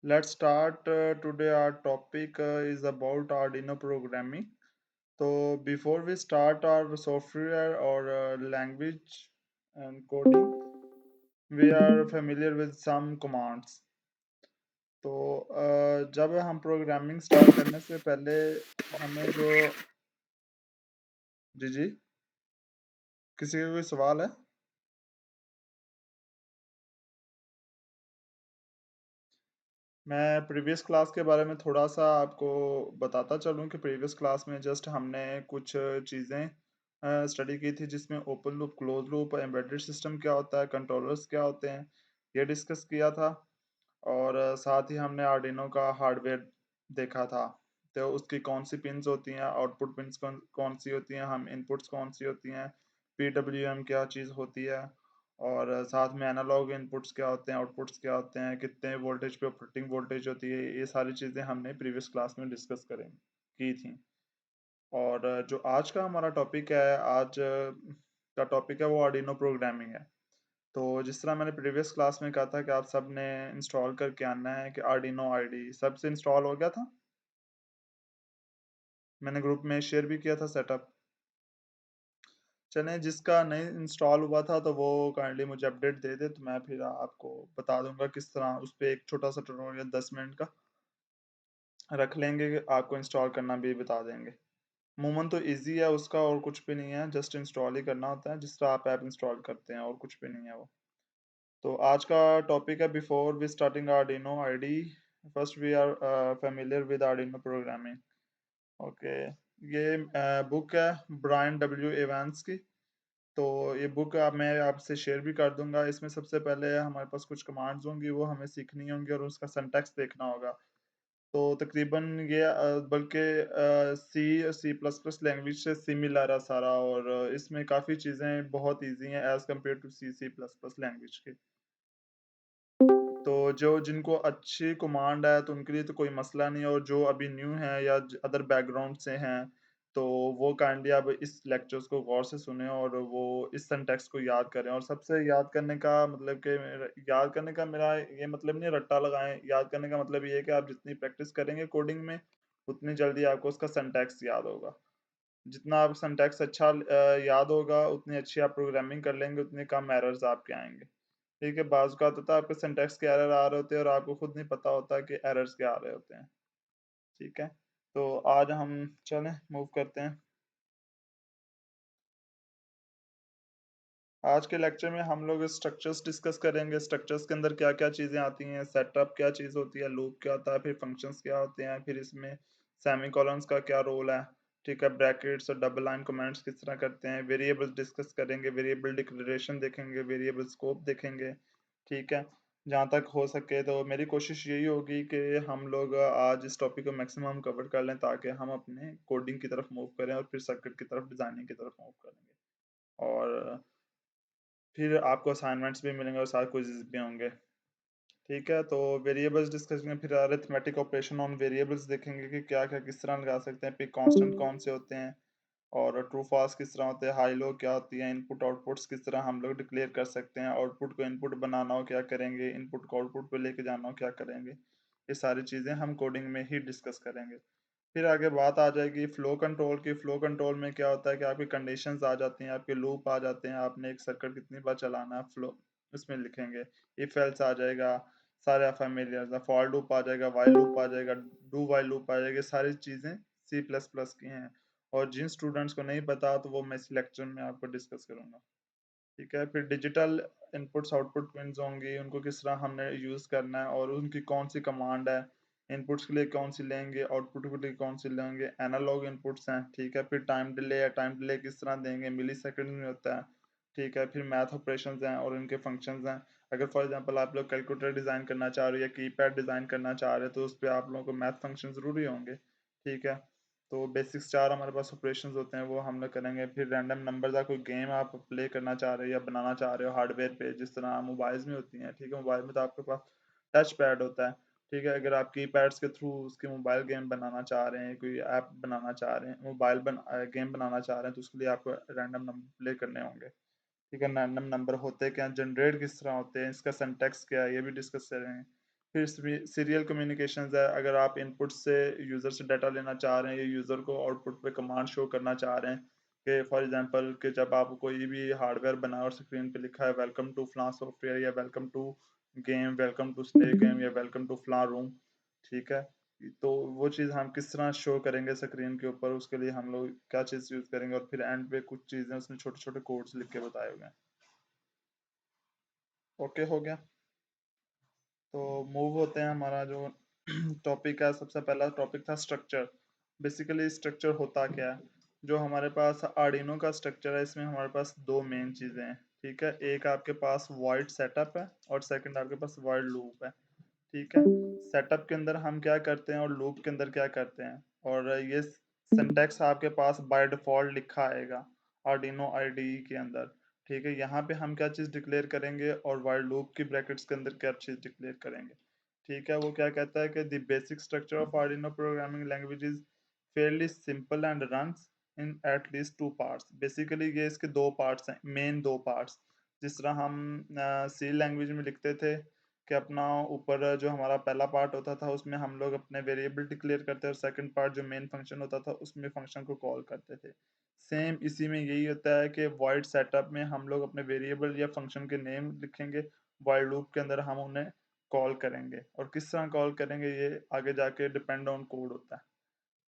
Let's start today. Our topic is about Arduino programming. So before we start our software or language and coding, we are familiar with some commands. तो जब हम programming start करने से पहले हमें जो जी जी किसी का कोई सवाल है? मैं प्रीवियस क्लास के बारे में थोड़ा सा आपको बताता चलूँ कि प्रीवियस क्लास में जस्ट हमने कुछ चीज़ें स्टडी की थी जिसमें open loop, close loop, embedded system क्या होता है, कंट्रोलर्स क्या होते हैं, ये डिस्कस किया था। और साथ ही हमने आर्डिनो का हार्डवेयर देखा था। तो उसकी कौन सी पिन्स होती हैं, आउटपुट पिन्स कौन कौन सी होती हैं, हम इनपुट्स कौन सी होती हैं, पीडब्ल्यूएम क्या चीज़ होती है, और साथ में एनालॉग इनपुट्स क्या होते हैं, आउटपुट्स क्या होते हैं, कितने वोल्टेज पे ऑपरेटिंग वोल्टेज होती है, ये सारी चीज़ें हमने प्रीवियस क्लास में डिस्कस करें की थी। और जो आज का हमारा टॉपिक है, आज का टॉपिक है वो आर्डिनो प्रोग्रामिंग है। तो जिस तरह मैंने प्रीवियस क्लास में कहा था कि आप सब ने इंस्टॉल करके आना है कि आर्डिनो आईडी सबसे इंस्टॉल हो गया था। मैंने ग्रुप में शेयर भी किया था सेटअप। चलें, जिसका नहीं इंस्टॉल हुआ था तो वो काइंडली मुझे अपडेट दे दे, तो मैं फिर आपको बता दूंगा किस तरह उस पर एक छोटा सा ट्यूटोरियल 10 मिनट का रख लेंगे, कि आपको इंस्टॉल करना भी बता देंगे। अमूमन तो इजी है उसका, और कुछ भी नहीं है, जस्ट इंस्टॉल ही करना होता है जिस तरह आप ऐप इंस्टॉल करते हैं, और कुछ भी नहीं है वो। तो आज का टॉपिक है before we starting Arduino IDE, first we are familiar with Arduino programming. Okay, ये बुक है ब्रायन डब्ल्यू एवांस की। तो ये बुक आप मैं आपसे शेयर भी कर दूंगा। इसमें सबसे पहले हमारे पास कुछ कमांड्स होंगी, वो हमें सीखनी होंगी और उसका सिंटैक्स देखना होगा। तो तकरीबन ये बल्कि C C plus plus language से सिमिलर है सारा, और इसमें काफ़ी चीज़ें बहुत इजी हैं as compare to C C plus plus language के। तो जो जिनको अच्छी कमांड है तो उनके लिए तो कोई मसला नहीं है, और जो अभी न्यू हैं या अदर बैकग्राउंड से हैं, तो वो काइंडली अब इस लेक्चर्स को गौर से सुने और वो इस सिंटैक्स को याद करें। और सबसे याद करने का मतलब कि याद करने का मेरा ये मतलब नहीं है रट्टा लगाएं। याद करने का मतलब ये है कि आप जितनी प्रैक्टिस करेंगे कोडिंग में, उतनी जल्दी आपको उसका सिंटैक्स याद होगा। जितना आप सिंटैक्स अच्छा याद होगा, उतनी अच्छी आप प्रोग्रामिंग कर लेंगे, उतने कम एरर्स आपके आएंगे। ठीक है, बाज़ का होता है आपके सिंटैक्स के एरर आ रहे होते हैं और आपको खुद नहीं पता होता कि एरर्स क्या आ रहे होते हैं। ठीक है, तो आज हम चलें मूव करते हैं। आज के लेक्चर में हम लोग स्ट्रक्चर्स डिस्कस करेंगे। स्ट्रक्चर्स के अंदर क्या क्या चीज़ें आती हैं, सेटअप क्या चीज़ होती है, लूप क्या होता है, फिर फंक्शंस क्या होते हैं, फिर इसमें सेमीकोलंस का क्या रोल है। ठीक है, ब्रैकेट्स और डबल लाइन कमेंट्स किस तरह करते हैं, वेरिएबल्स डिस्कस करेंगे, वेरिएबल डिक्लेरेशन देखेंगे, वेरिएबल स्कोप देखेंगे। ठीक है, जहाँ तक हो सके तो मेरी कोशिश यही होगी कि हम लोग आज इस टॉपिक को मैक्सिमम कवर कर लें, ताकि हम अपने कोडिंग की तरफ मूव करें और फिर सर्किट की तरफ, डिज़ाइनिंग की तरफ मूव करेंगे। और फिर आपको असाइनमेंट्स भी मिलेंगे और साथ क्विज़ेस भी होंगे। ठीक है, तो वेरिएबल्स डिस्कस में फिर अरिथमेटिक ऑपरेशन ऑन वेरिएबल्स देखेंगे कि क्या क्या किस तरह लगा सकते हैं, फिर कांस्टेंट कौन से होते हैं, और ट्रू फॉल्स किस तरह होते हैं, हाई लो क्या होती है, इनपुट आउटपुट्स किस तरह हम लोग डिक्लेयर कर सकते हैं, आउटपुट को इनपुट बनाना हो क्या करेंगे, इनपुट को आउटपुट पे लेके जाना हो क्या करेंगे। ये सारी चीज़ें हम कोडिंग में ही डिस्कस करेंगे। फिर आगे बात आ जाएगी फ्लो कंट्रोल की। फ्लो कंट्रोल में क्या होता है कि आपकी कंडीशंस आ जाती हैं, आपके लूप आ जाते हैं, आपने एक सर्किट कितनी बार चलाना है, फ्लो उसमें लिखेंगे। इफ एल्स आ जाएगा, सारे फेमिलियर फॉर लूप आ जाएगा, वाइल लूप आ जाएगा, डू वाइल लूप आ जाएगा। सारी चीज़ें सी प्लस प्लस की हैं, और जिन स्टूडेंट्स को नहीं पता तो वो मैं इस लेक्चर में आपको डिस्कस करूंगा। ठीक है, फिर डिजिटल इनपुट्स आउटपुट पिन्स होंगी, उनको किस तरह हमने यूज़ करना है और उनकी कौन सी कमांड है। इनपुट्स के लिए कौन सी लेंगे, आउटपुट के लिए कौन सी लेंगे, एनालॉग इनपुट्स हैं। ठीक है, फिर टाइम डिले है, टाइम डिले किस तरह देंगे, मिली सेकेंड में होता है। ठीक है, फिर मैथ ऑपरेशंस हैं और उनके फंक्शंस हैं। अगर फॉर एग्जांपल आप लोग कैलकुलेटर डिज़ाइन करना चाह रहे हो या कीपैड डिज़ाइन करना चाह रहे हो, तो उस पर आप लोगों को मैथ फंक्शन ज़रूरी होंगे। ठीक है, तो बेसिक्स 4 हमारे पास ऑपरेशंस होते हैं, वो हम लोग करेंगे। फिर रैंडम नंबर का कोई गेम आप प्ले करना चाह रहे हो या बनाना चाह रहे हो हार्डवेयर पे, जिस तरह मोबाइल्स में होती हैं। ठीक है, मोबाइल में तो आपके पास टच पैड होता है। ठीक है, अगर आप कीपैड्स के थ्रू उसके मोबाइल गेम बनाना चाह रहे हैं, कोई ऐप बनाना चाह रहे हैं, गेम बनाना चाह रहे हैं, तो उसके लिए आपको रैंडम नंबर प्ले करने होंगे। ठीक है, रैंडम नंबर होते क्या हैं, जनरेट किस तरह होते हैं, इसका सिंटैक्स क्या है, ये भी डिस्कस करेंगे। फिर सीरियल कम्युनिकेशंस है, अगर आप इनपुट से यूज़र से डाटा लेना चाह रहे हैं या यूज़र को आउटपुट पे कमांड शो करना चाह रहे हैं कि फॉर एग्जांपल कि जब आप कोई भी हार्डवेयर बनाए और स्क्रीन पे लिखा है वेलकम टू फलां सॉफ्टवेयर या welcome to game, welcome to snake game या वेलकम टू फलां रूम, ठीक है? तो वो चीज़ हम किस तरह शो करेंगे स्क्रीन के ऊपर, उसके लिए हम लोग क्या चीज़ यूज़ करेंगे, और फिर एंड पे कुछ चीज़ें उसमें छोटे-छोटे कोड्स लिख के बताए हुए हैं। ओके हो गया? तो मूव होते हैं, हमारा जो टॉपिक है, सबसे पहला टॉपिक था स्ट्रक्चर। बेसिकली स्ट्रक्चर होता क्या है? जो हमारे पास आर्डिनो का स्ट्रक्चर है, इसमें हमारे पास दो मेन चीज़ें हैं, ठीक है? एक आपके पास वॉइड सेटअप है और सेकंड आपके पास वॉइड लूप है, ठीक है? सेटअप के अंदर हम क्या करते हैं और लूप के अंदर क्या करते हैं, और ये सिंटैक्स आपके पास बाय डिफ़ॉल्ट लिखा आएगा आर्डिनो आईडीई के अंदर, ठीक है? यहाँ पे हम क्या चीज़ डिक्लेयर करेंगे और व्हाइल लूप की ब्रैकेट्स के अंदर क्या चीज़ डिक्लेयर करेंगे, ठीक है? वो क्या कहता है कि the basic structure of Arduino programming language is fairly simple and runs in at least two parts. Basically ये इसके दो पार्ट्स हैं, मेन दो पार्ट्स। जिस तरह हम सी लैंग्वेज में लिखते थे कि अपना ऊपर जो हमारा पहला पार्ट होता था उसमें हम लोग अपने वेरिएबल डिक्लेयर करते और सेकंड पार्ट जो मेन फंक्शन होता था उसमें फंक्शन को कॉल करते थे। सेम इसी में यही होता है कि वॉइड सेटअप में हम लोग अपने वेरिएबल या फंक्शन के नेम लिखेंगे, व्हाइल लूप के अंदर हम उन्हें कॉल करेंगे, और किस तरह कॉल करेंगे ये आगे जाके डिपेंड ऑन कोड होता है,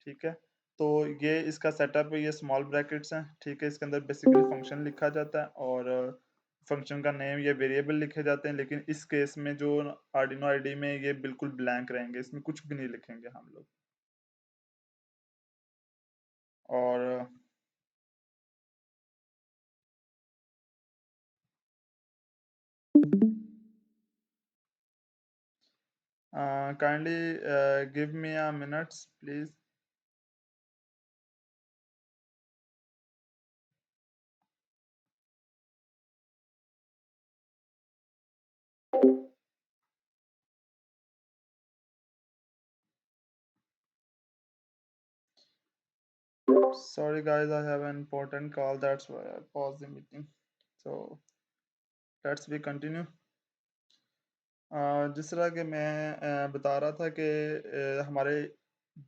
ठीक है? तो ये इसका सेटअप है, ये स्मॉल ब्रैकेट्स हैं, ठीक है? इसके अंदर बेसिकली फंक्शन लिखा जाता है और फंक्शन का नेम या वेरिएबल लिखे जाते हैं, लेकिन इस केस में जो आर्डिनो आईडी में ये बिल्कुल ब्लैंक रहेंगे, इसमें कुछ भी नहीं लिखेंगे हम लोग। और kindly give me a minutes please. Sorry guys, I have an important call, that's why I paused the meeting. So let's we continue. जिस तरह के मैं बता रहा था कि हमारे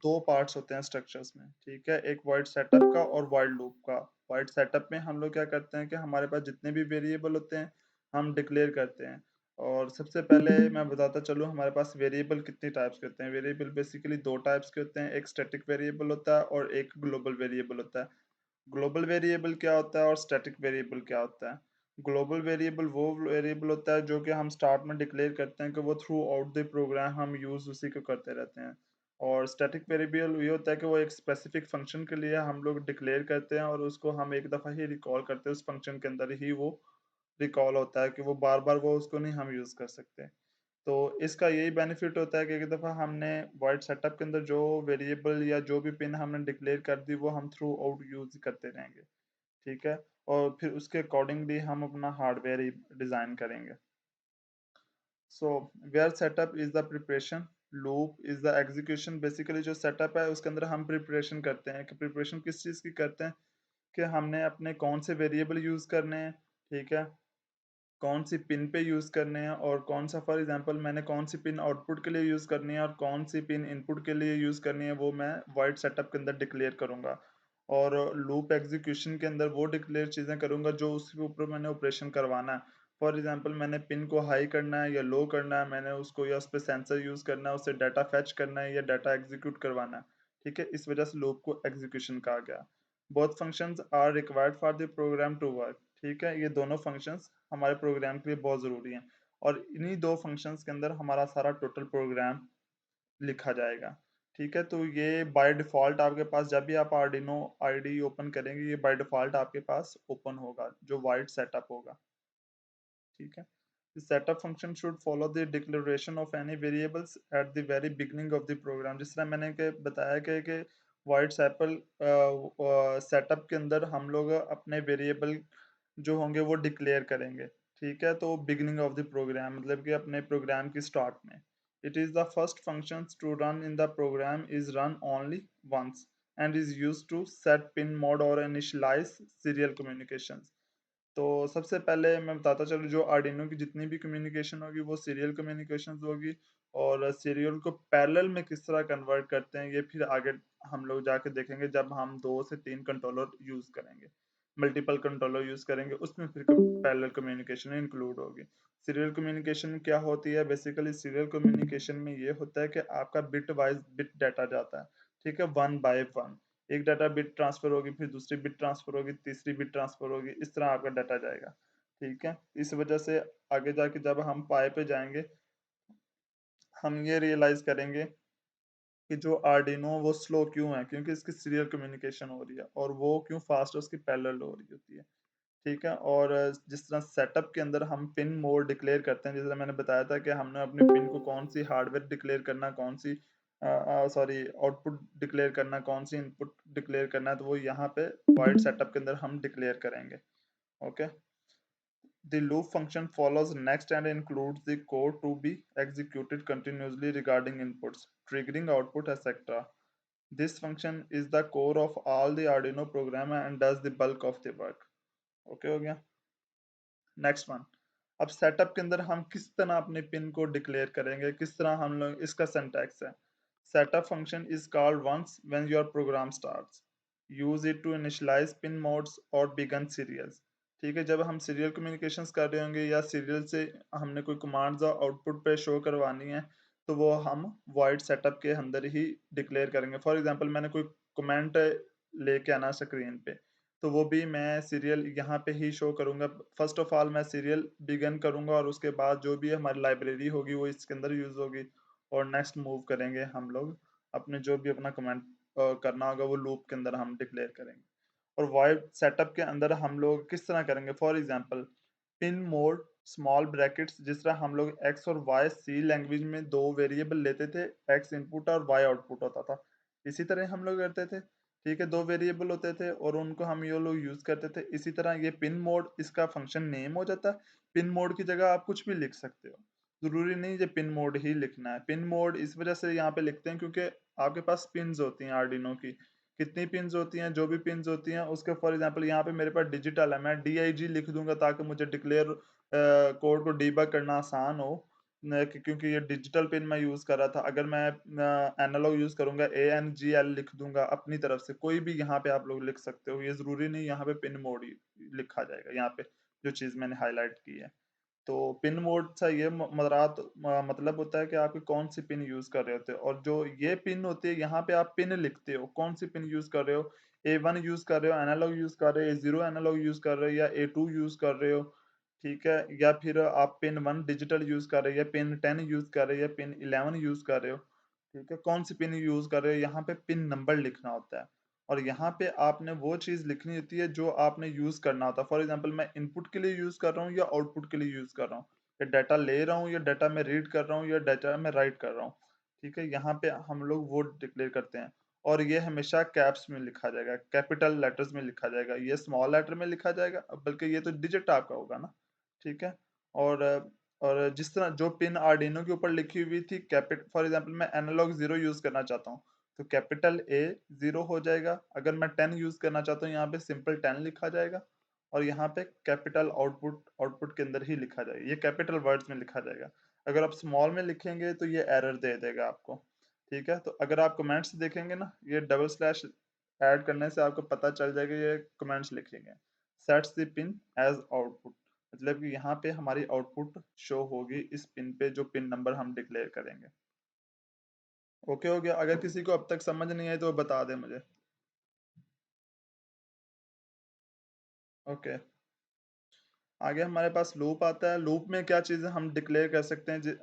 दो पार्ट्स होते हैं स्ट्रक्चर्स में, ठीक है? एक वॉइड सेटअप का और वॉइड लूप का। वॉइड सेटअप में हम लोग क्या करते हैं कि हमारे पास जितने भी वेरिएबल होते हैं हम डिक्लेयर करते हैं, और सबसे पहले मैं बताता चलूँ हमारे पास वेरिएबल कितनी टाइप्स के होते हैं। वेरिएबल बेसिकली दो टाइप्स के होते हैं, एक स्टैटिक वेरिएबल होता है और एक ग्लोबल वेरिएबल होता है। ग्लोबल वेरिएबल क्या होता है और स्टैटिक वेरिएबल क्या होता है? ग्लोबल वेरिएबल वो वेरिएबल होता है जो कि हम स्टार्ट में डिक्लेयर करते हैं कि वो थ्रू आउट द प्रोग्राम हम यूज़ उसी को करते रहते हैं। और स्टैटिक वेरिएबल ये होता है कि वो एक स्पेसिफिक फंक्शन के लिए हम लोग डिक्लेयर करते हैं और उसको हम एक दफ़ा ही रिकॉल करते हैं, उस फंक्शन के अंदर ही वो रिकॉल होता है, कि वो बार-बार वो उसको नहीं हम यूज़ कर सकते। तो इसका यही बेनिफिट होता है कि एक दफ़ा हमने वॉइड सेटअप के अंदर जो वेरिएबल या जो भी पिन हमने डिक्लेयर कर दी वो हम थ्रू आउट यूज़ करते रहेंगे, ठीक है? और फिर उसके अकॉर्डिंगली हम अपना हार्डवेयर ही डिज़ाइन करेंगे। So where setup is the preparation, loop is the execution. Basically जो सेटअप है उसके अंदर हम प्रिपरेशन करते हैं, कि प्रिपरेशन किस चीज़ की करते हैं, कि हमने अपने कौन से वेरिएबल यूज़ करने हैं, ठीक है? कौन सी पिन पे यूज़ करने हैं और कौन सा, फॉर एग्जांपल मैंने कौन सी पिन आउटपुट के लिए यूज़ करनी है और कौन सी पिन इनपुट के लिए यूज़ करनी है, वो मैं वॉइड सेटअप के अंदर डिक्लेयर करूँगा। और लूप एग्जीक्यूशन के अंदर वो डिक्लेयर चीज़ें करूँगा जो उसके ऊपर मैंने ऑपरेशन करवाना है। फॉर एग्जांपल मैंने पिन को हाई करना है या लो करना है, मैंने उसको या उस पे सेंसर यूज़ करना है, उससे डाटा फेच करना है या डाटा एग्जीक्यूट करवाना है, ठीक है? इस वजह से लूप को एग्जीक्यूशन कहा गया। Both functions are required for the program to work, ठीक है? ये दोनों फंक्शंस हमारे प्रोग्राम के लिए बहुत ज़रूरी हैं, और इन्हीं दो फंक्शंस के अंदर हमारा सारा टोटल प्रोग्राम लिखा जाएगा, ठीक है? तो ये बाय डिफ़ॉल्ट आपके पास जब भी आप आर्डिनो आईडी ओपन करेंगे, ये बाय डिफ़ॉल्ट आपके पास ओपन होगा, जो वाइड सेटअप होगा, ठीक है? The setup function should follow the declaration of any variables at the very beginning of the program। जिस तरह मैंने के बताया कि वाइड सैपल सेटअप के अंदर हम लोग अपने वेरिएबल जो होंगे वो डिक्लेयर करेंगे, ठीक है? तो बिगिनिंग ऑफ द प्रोग्राम मतलब कि अपने प्रोग्राम की स्टार्ट में। It is the first functions to run in the program is run only once and is used to set pin mode और इनिशियलाइज सीरियल कम्युनिकेशंस। तो सबसे पहले मैं बताता चलूँ, जो आर्डिनो की जितनी भी कम्युनिकेशन होगी वो सीरियल कम्युनिकेशंस होगी, और सीरियल को पैरेलल में किस तरह कन्वर्ट करते हैं ये फिर आगे हम लोग जाके देखेंगे जब हम 2 से 3 कंट्रोलर यूज़ करेंगे। मल्टीपल कंट्रोलर यूज़ करेंगे, उसमें फिर पैरेलल कम्युनिकेशन इंक्लूड होगी। सीरियल कम्युनिकेशन क्या होती है? बेसिकली सीरियल कम्युनिकेशन में ये होता है कि आपका बिट वाइज़ बिट डाटा जाता है, ठीक है? 1 बाय 1। एक डाटा बिट ट्रांसफर होगी, फिर दूसरी बिट ट्रांसफर होगी, तीसरी बिट ट्रांसफर होगी, इस तरह आपका डाटा जाएगा, ठीक है? इस वजह से आगे जाके जब हम पाई पे जाएंगे, हम ये रियलाइज करेंगे कि जो आर्डिनो वो स्लो क्यों है, क्योंकि इसकी सीरियल कम्युनिकेशन हो रही है, और वो क्यों फास्ट उसकी पैरेलल हो रही होती है, ठीक है? और जिस तरह सेटअप के अंदर हम पिन मोड डिक्लेयर करते हैं, जैसे मैंने बताया था कि हमने अपने पिन को कौन सी हार्डवेयर डिक्लेयर करना, कौन सी सॉरी आउटपुट डिक्लेयर करना, कौन सी इनपुट डिक्लेयर करना है, तो वो यहाँ पे वाइड सेटअप के अंदर हम डिक्लेयर करेंगे। Okay, the loop function follows next and includes the code to be executed continuously regarding inputs, triggering output, etc. This function is the core of all the Arduino program and does the bulk of the work. Okay हो गया। Next one, अब setup के अंदर हम किस तरह अपने pin को डिक्लेयर करेंगे, किस तरह हम लोग, इसका सिंटैक्स है, setup function is called once when your program starts. Use it to initialize pin modes or begin serials. ठीक है, जब हम सीरियल कम्युनिकेशंस कर रहे होंगे या सीरियल से हमने कोई कमांड्स आउटपुट पे शो करवानी है, तो वो हम void सेटअप के अंदर ही डिक्लेयर करेंगे। फॉर एग्जांपल मैंने कोई कमेंट लेके आना स्क्रीन पे, तो वो भी मैं सीरियल यहाँ पे ही शो करूँगा। फर्स्ट ऑफ ऑल मैं सीरियल बिगिन करूँगा, और उसके बाद जो भी हमारी लाइब्रेरी होगी वो इसके अंदर यूज़ होगी, और नेक्स्ट मूव करेंगे हम लोग अपने जो भी अपना कमेंट करना होगा वो लूप के अंदर हम डिक्लेयर करेंगे। और वॉइड सेटअप के अंदर हम लोग किस तरह करेंगे, for example pin mode small brackets, जिस तरह हम लोग एक्स और वाई सी लैंग्वेज में दो वेरिएबल लेते थे, एक्स इनपुट और वाई आउटपुट होता था, इसी तरह हम लोग करते थे, ठीक है? दो वेरिएबल होते थे और उनको हम ये लोग यूज करते थे। इसी तरह ये पिन मोड इसका फंक्शन नेम हो जाता है। पिन मोड की जगह आप कुछ भी लिख सकते हो, जरूरी नहीं ये पिन मोड ही लिखना है। पिन मोड इस वजह से यहाँ पे लिखते हैं क्योंकि आपके पास पिन्स होती हैं आर्डिनो की, कितनी पिन्स होती हैं, जो भी पिन्स होती हैं उसके, फॉर एग्जांपल यहाँ पे मेरे पास डिजिटल है, मैं DIG लिख दूंगा ताकि मुझे डिक्लेयर कोड को डीबग करना आसान हो, क्योंकि ये डिजिटल पिन मैं यूज कर रहा था। अगर मैं एनालॉग यूज करूंगा ANGL लिख दूंगा अपनी तरफ से, कोई भी यहाँ पे आप लोग लिख सकते हो, ये जरूरी नहीं यहाँ पे पिन मोड लिखा जाएगा। यहाँ पे जो चीज मैंने हाईलाइट की है, तो पिन मोड से ये मतलब होता है कि आप कौन सी पिन यूज कर रहे होते हो, और जो ये पिन होती है यहाँ पे आप पिन लिखते हो, कौन सी पिन यूज कर रहे हो, A1 यूज कर रहे हो, एनालॉग यूज कर रहे हो, A0 एनालॉग यूज कर रहे हो, या A2 यूज कर रहे हो, ठीक है? या फिर आप पिन 1 डिजिटल यूज कर रहे हो, या पिन 10 यूज कर रहे हो, या पिन 11 यूज कर रहे हो, ठीक है? कौन सी पिन यूज कर रहे हो, यहाँ पे पिन नंबर लिखना होता है, और यहाँ पे आपने वो चीज लिखनी होती है जो आपने यूज करना होता है। फॉर एग्जांपल मैं इनपुट के लिए यूज कर रहा हूँ या आउटपुट के लिए यूज कर रहा हूँ, या डाटा ले रहा हूँ या डाटा में रीड कर रहा हूँ या डाटा में राइट कर रहा हूँ, ठीक है? यहाँ पे हम लोग वो डिक्लेयर करते हैं, और ये हमेशा कैप्स में लिखा जाएगा, कैपिटल लेटर्स में लिखा जाएगा, ये स्मॉल लेटर में लिखा जाएगा, बल्कि ये तो डिजिट आपका होगा ना, ठीक है? और और जिस तरह जो पिन आर्डिनो के ऊपर लिखी हुई थी, कैपिट फॉर एग्जांपल मैं एनालॉग 0 यूज करना चाहता हूँ, तो कैपिटल A 0 हो जाएगा। अगर मैं 10 यूज करना चाहता हूँ, यहाँ पे सिंपल 10 लिखा जाएगा, और यहाँ पे कैपिटल आउटपुट आउटपुट के अंदर ही लिखा जाएगा, ये कैपिटल वर्ड्स में लिखा जाएगा। अगर आप स्मॉल में लिखेंगे तो ये एरर दे देगा आपको, ठीक है? तो अगर आप कमेंट्स देखेंगे ना, ये डबल स्लैश ऐड करने से आपको पता चल जाएगा ये कमेंट्स लिखेंगे, sets the pin as output, मतलब कि यहाँ पे हमारी आउटपुट शो होगी इस पिन पे, जो पिन नंबर हम डिक्लेयर करेंगे। ओके हो गया? अगर किसी को अब तक समझ नहीं आई तो बता दे मुझे। ओके, आगे हमारे पास लूप आता है। लूप में क्या चीजें हम डिक्लेयर कर सकते हैं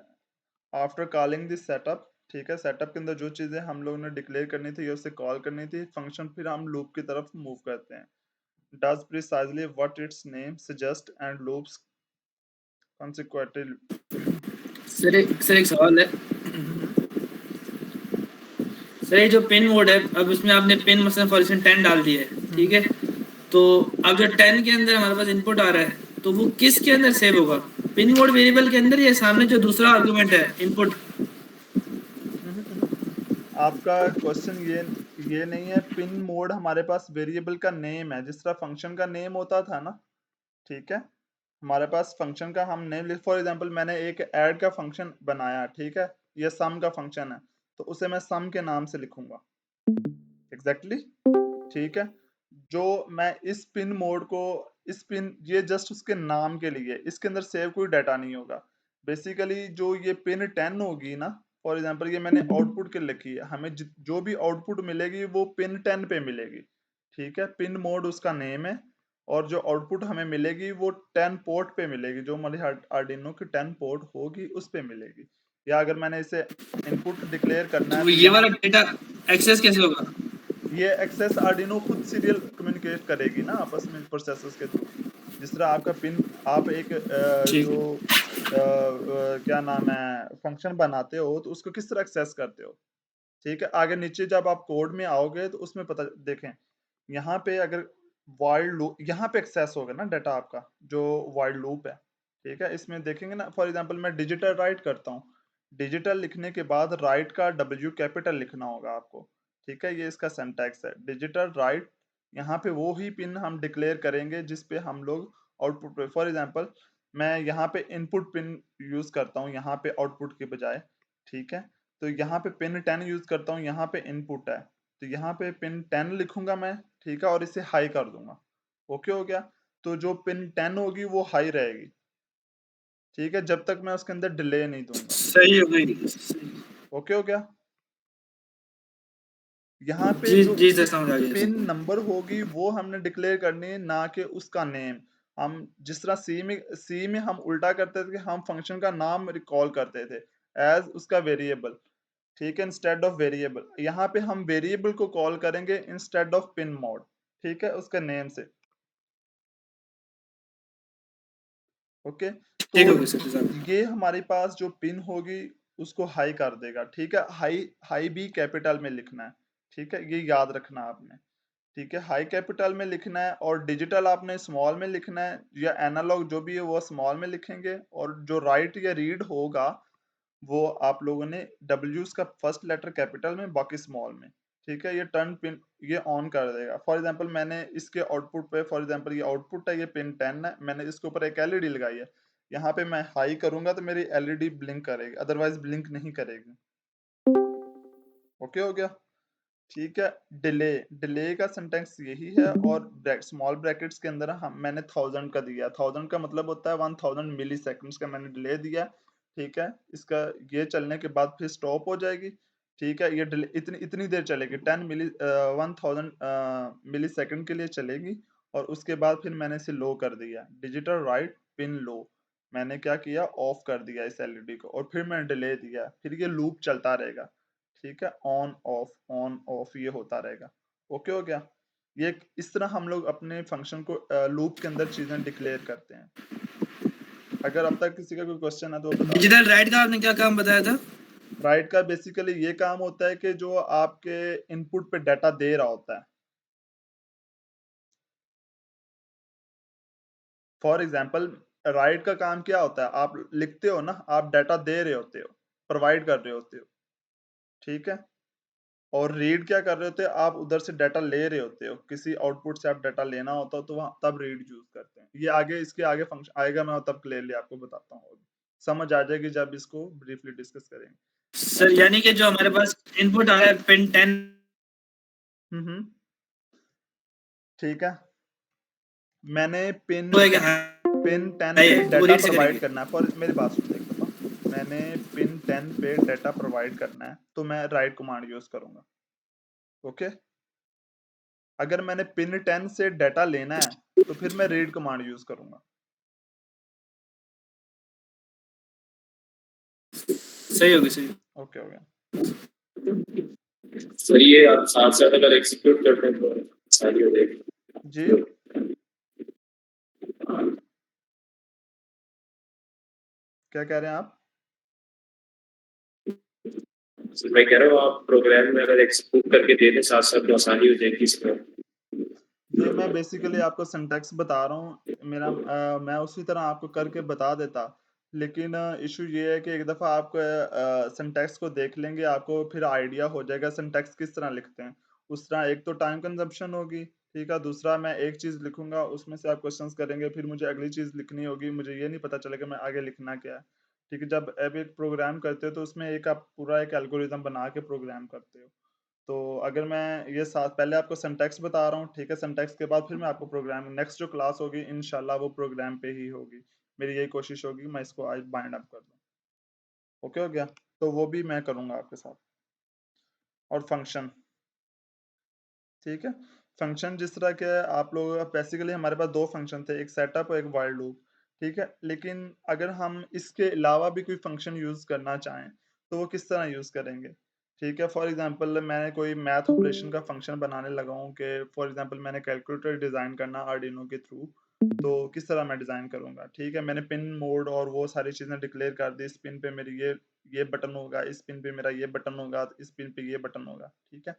आफ्टर कॉलिंग दिस सेटअप, ठीक है? सेटअप के अंदर जो चीजें हम लोगों ने डिक्लेयर करनी थी या उससे कॉल करनी थी फंक्शन, फिर हम लूप की तरफ मूव करते हैं। Does precisely what it's name suggest and loops consequently. Sir एक सवाल है सर, ये जो पिन मोड है, अब इसमें आपने पिन मसलन फॉर इंस्टेंस 10 डाल दिया है, ठीक है? तो अब जो 10 के अंदर हमारे पास इनपुट आ रहा है, तो वो किसके अंदर सेव होगा? पिन मोड वेरिएबल के अंदर या सामने जो दूसरा आर्गुमेंट है इनपुट? आपका क्वेश्चन ये नहीं है। पिन मोड हमारे पास वेरिएबल का नेम है, जिस तरह फंक्शन का नेम होता था ना, ठीक है। हमारे पास फंक्शन का हम नेम लिख, फॉर एग्जांपल मैंने एक ऐड का फंक्शन बनाया, ठीक है, ये सम का फंक्शन है, तो उसे मैं सम के नाम से लिखूंगा, एग्जैक्टली ठीक है। जो मैं इस पिन मोड को, इस पिन, ये जस्ट उसके नाम के लिए, इसके अंदर सेव कोई डाटा नहीं होगा। बेसिकली जो ये पिन 10 होगी ना, फॉर एग्जांपल ये मैंने आउटपुट के लिखी है, हमें जो भी आउटपुट मिलेगी वो पिन 10 पे मिलेगी, ठीक है। पिन मोड उसका नेम है, और जो आउटपुट हमें मिलेगी वो 10 पोर्ट पे मिलेगी, जो हमारी आर्डिनो की 10 पोर्ट होगी उस पे मिलेगी। या अगर मैंने इसे इनपुट डिक्लेयर करना है तो तो ये यहाँ वाला डेटा एक्सेस कैसे होगा? ये एक्सेस आर्डिनो खुद सीरियल कम्युनिकेट करेगी ना आपस में प्रोसेसर्स के थ्रू। जिस तरह आपका पिन, आप एक ठीक जो क्या नाम है फंक्शन बनाते हो तो उसको किस तरह एक्सेस करते हो, ठीक है। आगे नीचे जब आप कोड में आओगे तो उसमें पता देखें, यहाँ पे अगर वाइल लूप, यहाँ पे एक्सेस होगा ना डाटा आपका, जो वाइल लूप है, ठीक है। इसमें देखेंगे ना, फॉर एग्जांपल मैं डिजिटल राइट करता हूँ, डिजिटल लिखने के बाद राइट का डब्ल्यू कैपिटल लिखना होगा आपको, ठीक है। ये इसका सिंटैक्स है, डिजिटल राइट। यहाँ पे वो ही पिन हम डिक्लेयर करेंगे जिस पे हम लोग आउटपुट पे, फॉर एग्जांपल मैं यहाँ पे इनपुट पिन यूज करता हूँ यहाँ पे आउटपुट के बजाय, ठीक है। तो यहाँ पे पिन 10 यूज करता हूँ, यहाँ पे इनपुट है, तो यहाँ पे पिन 10 लिखूंगा मैं, ठीक है, और इसे हाई कर दूंगा। ओके हो गया। तो जो पिन 10 होगी वो हाई रहेगी, ठीक है, जब तक मैं उसके अंदर डिले नहीं दूंगा। सही हो गई। ओके हो गया। यहाँ पे जी जो जी सर, समझ आ गया पिन सर। नंबर होगी वो हमने डिक्लेयर करनी है, ना कि उसका नेम। हम जिस तरह सी में हम उल्टा करते थे कि हम फंक्शन का नाम रिकॉल करते थे एज उसका वेरिएबल, ठीक है, इंस्टेड ऑफ वेरिएबल। यहाँ पे हम वेरिएबल को कॉल करेंगे इंस्टेड ऑफ पिन मोड, ठीक है, उसके नेम से। ओके। तो ठीक हो गया सर साहब। ये हमारे पास जो पिन होगी उसको हाई कर देगा, ठीक है। हाई हाई भी कैपिटल में लिखना है, ठीक है, ये याद रखना आपने, ठीक है। हाई कैपिटल में लिखना है, और डिजिटल आपने स्मॉल में लिखना है, या एनालॉग जो भी है वो स्मॉल में लिखेंगे, और जो राइट या रीड होगा वो आप लोगों ने डब्ल्यूज का फर्स्ट लेटर कैपिटल में, बाकी स्मॉल में, ठीक है। ये टर्न पिन ये ऑन कर देगा। फॉर एग्जांपल मैंने इसके आउटपुट पे, फॉर एग्जांपल ये आउटपुट है, ये पिन 10 है, मैंने इसके ऊपर एक एलईडी लगाई है, यहाँ पे मैं हाई करूंगा तो मेरी एलईडी ब्लिंक करेगी, अदरवाइज ब्लिंक नहीं करेगी। ओके हो गया, ठीक है। डिले, डिले का सिंटेक्स यही है, और स्मॉल ब्रैकेट्स के अंदर हम मैंने 1000 का दिया, 1000 का मतलब होता है 1000 मिली सेकेंड्स का मैंने डिले दिया, ठीक है। इसका ये चलने के बाद फिर स्टॉप हो जाएगी, ठीक है। ये डिले इतनी इतनी देर चलेगी, 1000 मिली सेकेंड के लिए चलेगी, और उसके बाद फिर मैंने इसे लो कर दिया, डिजिटल राइट पिन लो, मैंने क्या किया, ऑफ कर दिया इस एलईडी को, और फिर मैंने डिले दिया, फिर ये लूप चलता रहेगा, ठीक है। ऑन ऑफ ये होता रहेगा। ओके हो गया। ये इस तरह हम लोग अपने फंक्शन को लूप के अंदर चीजें डिक्लेयर करते हैं। अगर अब तक किसी का कोई क्वेश्चन है तो बता दें। डिजिटल राइट का आपने क्या काम बताया था? राइट का बेसिकली ये काम होता है कि जो आपके इनपुट पे डाटा दे रहा होता है, फॉर एग्जांपल राइट का काम क्या होता है, आप लिखते हो ना, आप डाटा दे रहे होते हो, प्रोवाइड कर रहे होते हो, ठीक है। और रीड क्या कर रहे होते हैं, आप उधर से डाटा ले रहे होते हो, किसी आउटपुट से आप डाटा लेना होता हो तो वहां तब रीड यूज करते हैं। ये आगे इसके आगे फंक्शन आएगा, मैं तब क्लियरली आपको बताता हूँ, समझ आ जाएगी जब इसको ब्रीफली डिस्कस करेंगे। सर यानी कि जो हमारे पास इनपुट आ रहा है पिन 10, हम्म, ठीक है। मैंने पिन वो है कि 10 हाई पे है तो वो डाटा रीड से प्रोवाइड करेंगे। करना है, फॉर मेरी बात सुन एक दफा। मैंने पिन 10 पे डाटा प्रोवाइड करना है तो मैं राइट कमांड यूज करूंगा। ओके। अगर मैंने पिन 10 से डाटा लेना है तो फिर मैं रीड कमांड यूज करूंगा। सही हो गया, सही। ओके हो गया। सर ये आप साथ साथ अगर एग्जीक्यूट करते हैं तो सारी हो जाएगी। जी क्या कह रहे हैं आप? मैं कह रहा हूँ आप प्रोग्राम में अगर एग्जीक्यूट करके दे दें साथ साथ तो आसानी हो जाएगी इसमें। ये मैं बेसिकली आपको सिंटैक्स बता रहा हूँ, मैं उसी तरह आपको करके बता देता, लेकिन इशू ये है कि एक दफ़ा आप सिंटैक्स को देख लेंगे आपको फिर आइडिया हो जाएगा सिंटैक्स किस तरह लिखते हैं। उस तरह एक तो टाइम कंजप्शन होगी, ठीक है। दूसरा मैं एक चीज़ लिखूँगा, उसमें से आप क्वेश्चंस करेंगे, फिर मुझे अगली चीज़ लिखनी होगी, मुझे ये नहीं पता चलेगा मैं आगे लिखना क्या है। ठीक है, जब अब एक प्रोग्राम करते हो तो उसमें एक आप पूरा एक एल्गोरिदम बना के प्रोग्राम करते हो। तो अगर मैं ये साथ पहले आपको सिंटैक्स बता रहा हूँ, ठीक है, सिंटैक्स के बाद फिर मैं आपको प्रोग्राम नेक्स्ट जो क्लास होगी इंशाल्लाह वो प्रोग्राम पे ही होगी। मेरी यही कोशिश होगी मैं इसको आज बाइंड अप कर दूँ। ओके हो गया? तो वो भी मैं करूँगा आपके साथ। और फंक्शन, ठीक है? फंक्शन जिस तरह के आप लोग बेसिकली हमारे पास 2 फंक्शन थे, एक सेटअप और एक व्हाइल लूप, ठीक है? लेकिन अगर हम इसके अलावा भी कोई फंक्शन यूज़ करना चाहें, तो वो किस तरह यूज़ करेंगे? ठीक है, फॉर एग्ज़ाम्पल मैं कोई मैथ ऑपरेशन का फंक्शन बनाने लगा हूँ कि फॉर एग्ज़ाम्पल मैंने कैलकुलेटर डिज़ाइन करना आर्डिनो के थ्रू, तो किस तरह मैं डिज़ाइन करूँगा? ठीक है, मैंने पिन मोड और वो सारी चीज़ें डिक्लेयर कर दी, इस पिन पे मेरी ये बटन होगा, इस पिन पे मेरा ये बटन होगा, इस पिन पे ये बटन होगा, ठीक है?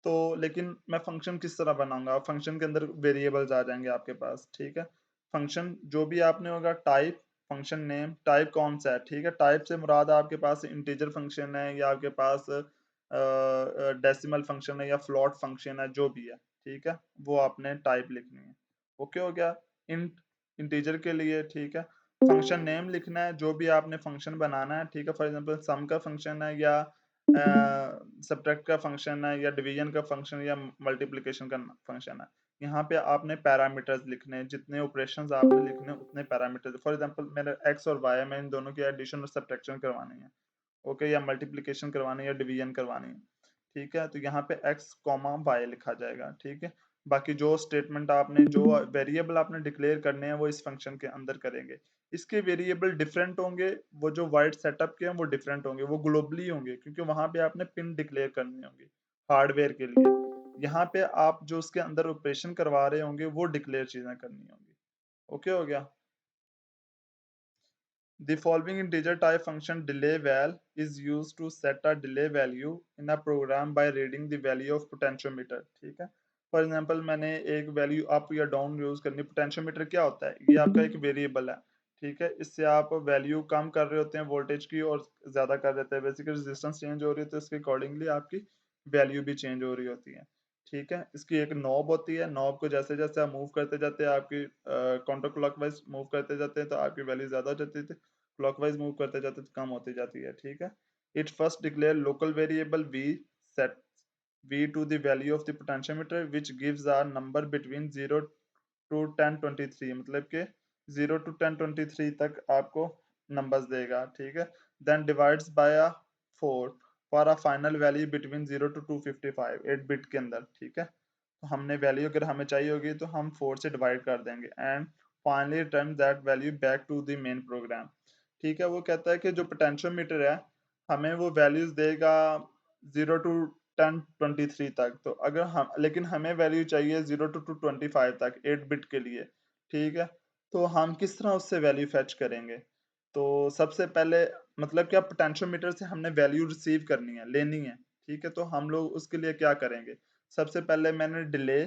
तो लेकिन मैं फंक्शन किस तरह बनाऊँगा? फंक्शन के अंदर वेरिएबल्स आ जाएँगे आपके पास, ठीक है? फंक्शन जो भी आपने होगा टाइप, फंक्शन नेम, टाइप कौन-सा है, ठीक है? टाइप से मुराद आपके पास इंटीजर फंक्शन है या आपके पास डेसिमल फंक्शन है या फ्लोट फंक्शन है, जो भी है, ठीक है? वो आपने टाइप लिखनी है। ओके हो गया? इंट इंटीजर के लिए, ठीक है? फंक्शन नेम लिखना है, जो भी आपने फंक्शन बनाना है, ठीक है? फॉर एग्ज़ाम्पल सम का फंक्शन है या सब्ट्रैक्ट का फंक्शन है या डिवीजन का फंक्शन या मल्टीप्लिकेशन का फंक्शन है। यहाँ पे आपने पैरामीटर्स लिखने हैं, जितने ऑपरेशंस आपने लिखने हैं उतने पैरामीटर्स। फॉर एग्जांपल मेरा एक्स और वाई है, मैं इन दोनों की एडिशन और सब्ट्रैक्शन करवानी है, ओके, या मल्टीप्लिकेशन करवानी है या डिवीजन करवानी है, ठीक है? तो यहाँ पे एक्स कॉमा वाई लिखा जाएगा, ठीक है? बाकी जो स्टेटमेंट आपने जो वेरिएबल आपने डिक्लेयर करने हैं वो इस फंक्शन के अंदर करेंगे। इसके वेरिएबल डिफरेंट होंगे, वो जो वाइड सेटअप के हैं वो डिफरेंट होंगे, वो ग्लोबली होंगे क्योंकि वहाँ पे आपने पिन डिक्लेयर करनी होंगी हार्डवेयर के लिए। यहाँ पे आप जो उसके अंदर ऑपरेशन करवा रहे होंगे वो डिक्लेयर चीज़ें करनी होंगी। ओके हो गया? The following integer type function delay val is used to set a delay value in a program by reading the value of potentiometer, ठीक है? फॉर एग्जाम्पल मैंने एक वैल्यू अप या डाउन यूज करनी, पोटेंशियोमीटर क्या होता है? ये आपका एक वेरिएबल है, ठीक है? इससे आप वैल्यू कम कर रहे होते हैं वोल्टेज की और ज्यादा कर देते हैं, बेसिकली रेजिस्टेंस चेंज हो रही है तो इसके अकॉर्डिंगली आपकी वैल्यू भी चेंज हो रही होती है, ठीक है? इसकी एक नॉब होती है, नॉब को जैसे जैसे आप मूव करते जाते हैं आपकी काउंटर क्लॉकवाइज मूव करते जाते हैं तो आपकी वैल्यू ज्यादा हो जाती है, क्लॉकवाइज मूव करते जाते तो कम होती जाती है, ठीक है? It first declare local variable v, set v to the value of the potentiometer which gives a number between 0 to 1023, मतलब कि 0 to 1023 तक आपको नंबर्स देगा, ठीक है? Then divides by a 4 for a final value between 0 to 255 8 bit के अंदर, ठीक है? तो हमने वैल्यू अगर हमें चाहिए होगी तो हम 4 से डिवाइड कर देंगे and finally return that value back to the main program, ठीक है? वो कहता है कि जो पोटेंशियोमीटर है हमें वो वैल्यूज देगा 0 टू 1023 तक, तो अगर हम लेकिन हमें वैल्यू चाहिए 0 टू 225 तक 8 बिट के लिए, ठीक है? तो हम किस तरह उससे वैल्यू फेच करेंगे? तो सबसे पहले मतलब क्या पोटेंशियोमीटर से हमने वैल्यू रिसीव करनी है, लेनी है, ठीक है? तो हम लोग उसके लिए क्या करेंगे? सबसे पहले मैंने डिले,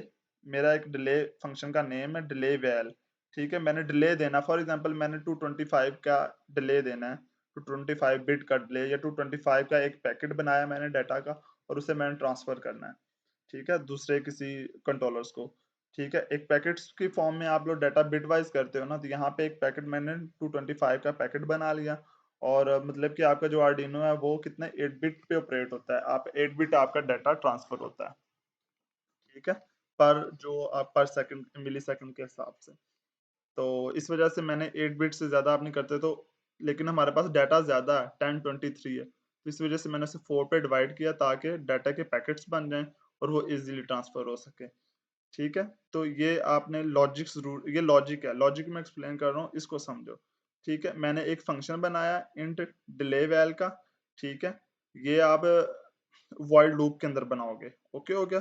मेरा एक डिले फंक्शन का नेम है डिले वैल, ठीक है? मैंने डिले देना, फॉर एग्जांपल मैंने 225 का डिले देना है, 225 बिट का डिले या 225 का एक पैकेट बनाया मैंने डाटा का और उसे मैंने ट्रांसफर करना है, ठीक है? दूसरे किसी कंट्रोलर्स को, ठीक है? एक पैकेट्स की फॉर्म में आप लोग डाटा बिट वाइज करते हो ना, तो यहाँ पे एक पैकेट मैंने 225 का पैकेट बना लिया और मतलब कि आपका जो आर्डिनो है वो कितने 8 बिट पे ऑपरेट होता है, आप 8 बिट आपका डाटा ट्रांसफर होता है, ठीक है? पर जो आप पर सेकंड मिली सेकंड के हिसाब से। तो इस वजह से मैंने 8 बिट से ज़्यादा आप नहीं करते तो, लेकिन हमारे पास डाटा ज़्यादा है, 1023 है। तो इस वजह से मैंने उसे 4 पे डिवाइड किया ताकि डाटा के पैकेट्स बन जाएँ और वो ईज़िली ट्रांसफ़र हो सके, ठीक है? तो ये आपने लॉजिक्स ज़रूर, ये लॉजिक है, लॉजिक मैं एक्सप्लेन कर रहा हूँ, इसको समझो, ठीक है? मैंने एक फंक्शन बनाया इंट डिले वैल का, ठीक है? ये आप वॉइड लूप के अंदर बनाओगे, ओके हो गया?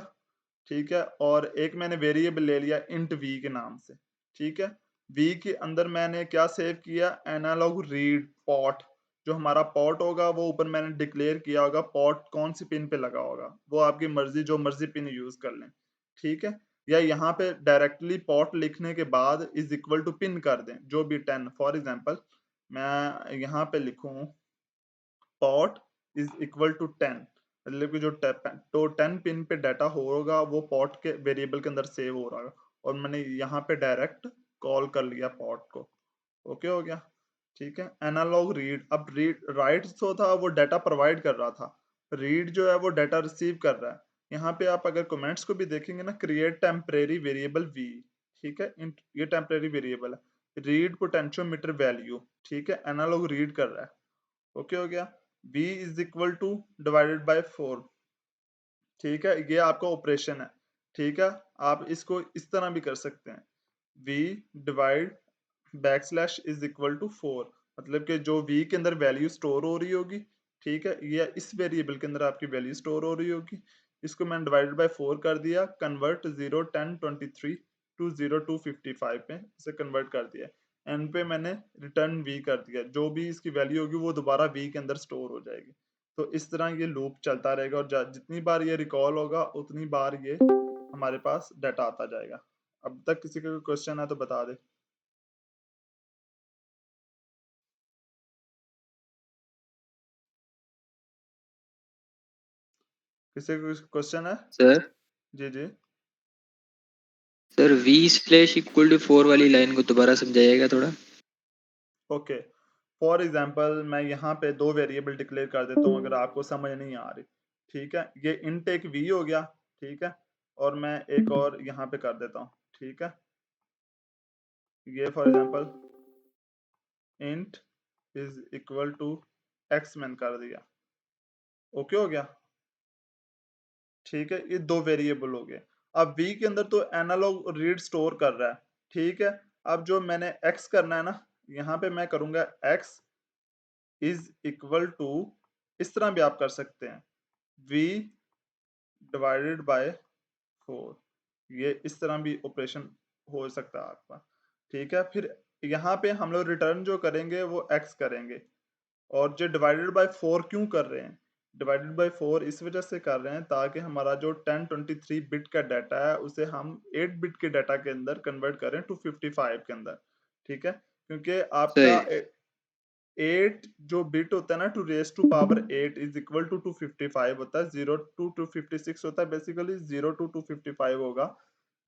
ठीक है? और एक मैंने वेरिएबल ले लिया इंट वी के नाम से, ठीक है? वी के अंदर मैंने क्या सेव किया? एनालॉग रीड पोर्ट, जो हमारा पोर्ट होगा वो ऊपर मैंने डिक्लेयर किया होगा, पोर्ट कौन सी पिन पे लगा होगा, वो आपकी मर्जी, जो मर्जी पिन यूज कर लें, ठीक है? या यहाँ पे डायरेक्टली पोर्ट लिखने के बाद इज इक्वल टू पिन कर दें, जो भी 10, फॉर एग्जांपल मैं यहाँ पे लिखूं पोर्ट इज इक्वल टू 10, मतलब कि जो तो 10 पिन पे डाटा होगा वो पॉट के वेरिएबल के अंदर सेव हो रहा है, और मैंने यहाँ पे डायरेक्ट कॉल कर लिया पॉट को। ओके हो गया, ठीक है। एनालॉग रीड, अब रीड राइट जो था वो डाटा प्रोवाइड कर रहा था, रीड जो है वो डाटा रिसीव कर रहा है। यहाँ पे आप अगर कमेंट्स को भी देखेंगे ना, क्रिएट टेम्परेरी वेरिएबल वी, ठीक है, ये टेम्परेरी वेरिएबल है। रीड पोटेंशियोमीटर वैल्यू, ठीक है, एनालॉग रीड कर रहा है। ओके हो गया। v is equal two divided by 4, ठीक है, ये आपका ऑपरेशन है, ठीक है। आप इसको इस तरह भी कर सकते हैं, v divide backslash is equal to 4, मतलब कि जो v के अंदर वैल्यू स्टोर हो रही होगी, ठीक है, ये इस वेरिएबल के अंदर आपकी वैल्यू स्टोर हो रही होगी, इसको मैंने डिवाइडेड बाय 4 कर दिया, कन्वर्ट 0 10 23 टू 0 2 55 पे इसे कन्वर्ट कर दिया, एन पे मैंने रिटर्न v कर दिया, जो भी इसकी वैल्यू होगी वो दोबारा v के अंदर स्टोर हो जाएगी। तो इस तरह ये लूप चलता रहेगा, और जितनी बार ये रिकॉल होगा उतनी बार ये हमारे पास डाटा आता जाएगा। अब तक किसी का कोई क्वेश्चन है तो बता दे। किसी का क्वेश्चन है? सर जी जी। Sir v slash equal to 4 वाली लाइन को दोबारा समझाइएगा थोड़ा। ओके, फॉर एग्जांपल मैं यहाँ पे दो वेरिएबल डिक्लेयर कर देता हूँ अगर आपको समझ नहीं आ रही, ठीक है। ये इंट एक v हो गया, ठीक है, और मैं एक और यहाँ पे कर देता हूँ, ठीक है। ये for example int is equal to x मैंने कर दिया। ओके हो गया, ठीक है। ये दो वेरिएबल हो गए। अब v के अंदर तो एनालॉग रीड स्टोर कर रहा है, ठीक है। अब जो मैंने x करना है ना, यहाँ पे मैं करूंगा x इज इक्वल टू, इस तरह भी आप कर सकते हैं, v डिवाइडेड बाय 4, ये इस तरह भी ऑपरेशन हो सकता है आपका, ठीक है। फिर यहाँ पे हम लोग रिटर्न जो करेंगे वो x करेंगे, और जो डिवाइडेड बाय 4 क्यों कर रहे हैं, डिवाइडेड बाय 4 इस वजह से कर रहे हैं ताकि हमारा जो 1023 बिट का डाटा है उसे हम 8 बिट के डाटा के अंदर कन्वर्ट करें 255 के अंदर, ठीक है। क्योंकि आपका सही 8 जो बिट होता है ना, two raise to power 8 is equal to 255 होता है, 0 टू 256 होता है, बेसिकली 0 टू 255 होगा।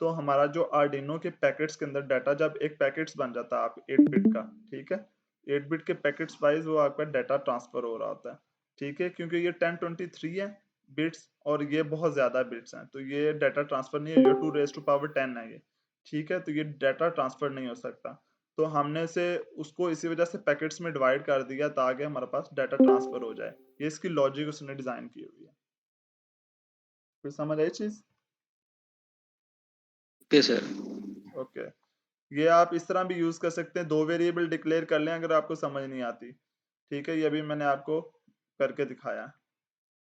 तो हमारा जो आर्डिनो के पैकेट्स के अंदर डाटा, जब एक पैकेट्स बन जाता है आप 8 बिट का, ठीक है, 8 बिट के पैकेट्स वाइज वो आपका डाटा ट्रांसफर हो रहा होता है, ठीक है। क्योंकि ये 1023 है बिट्स और ये बहुत ज्यादा बिट्स हैं, तो ये डाटा ट्रांसफर नहीं है, ये 2 रेस टू पावर 10 है ये, ठीक है, तो ये डाटा ट्रांसफर नहीं हो सकता। तो हमने से उसको इसी वजह से पैकेट्स में डिवाइड कर दिया ताकि हमारे पास डाटा ट्रांसफर हो जाए, ये इसकी लॉजिक उसने डिजाइन की हुई है। फिर समझ आई चीज? Okay sir. ओके, ये आप इस तरह भी यूज कर सकते हैं, दो वेरिएबल डिक्लेयर कर लें अगर आपको समझ नहीं आती, ठीक है। ये भी मैंने आपको करके दिखाया,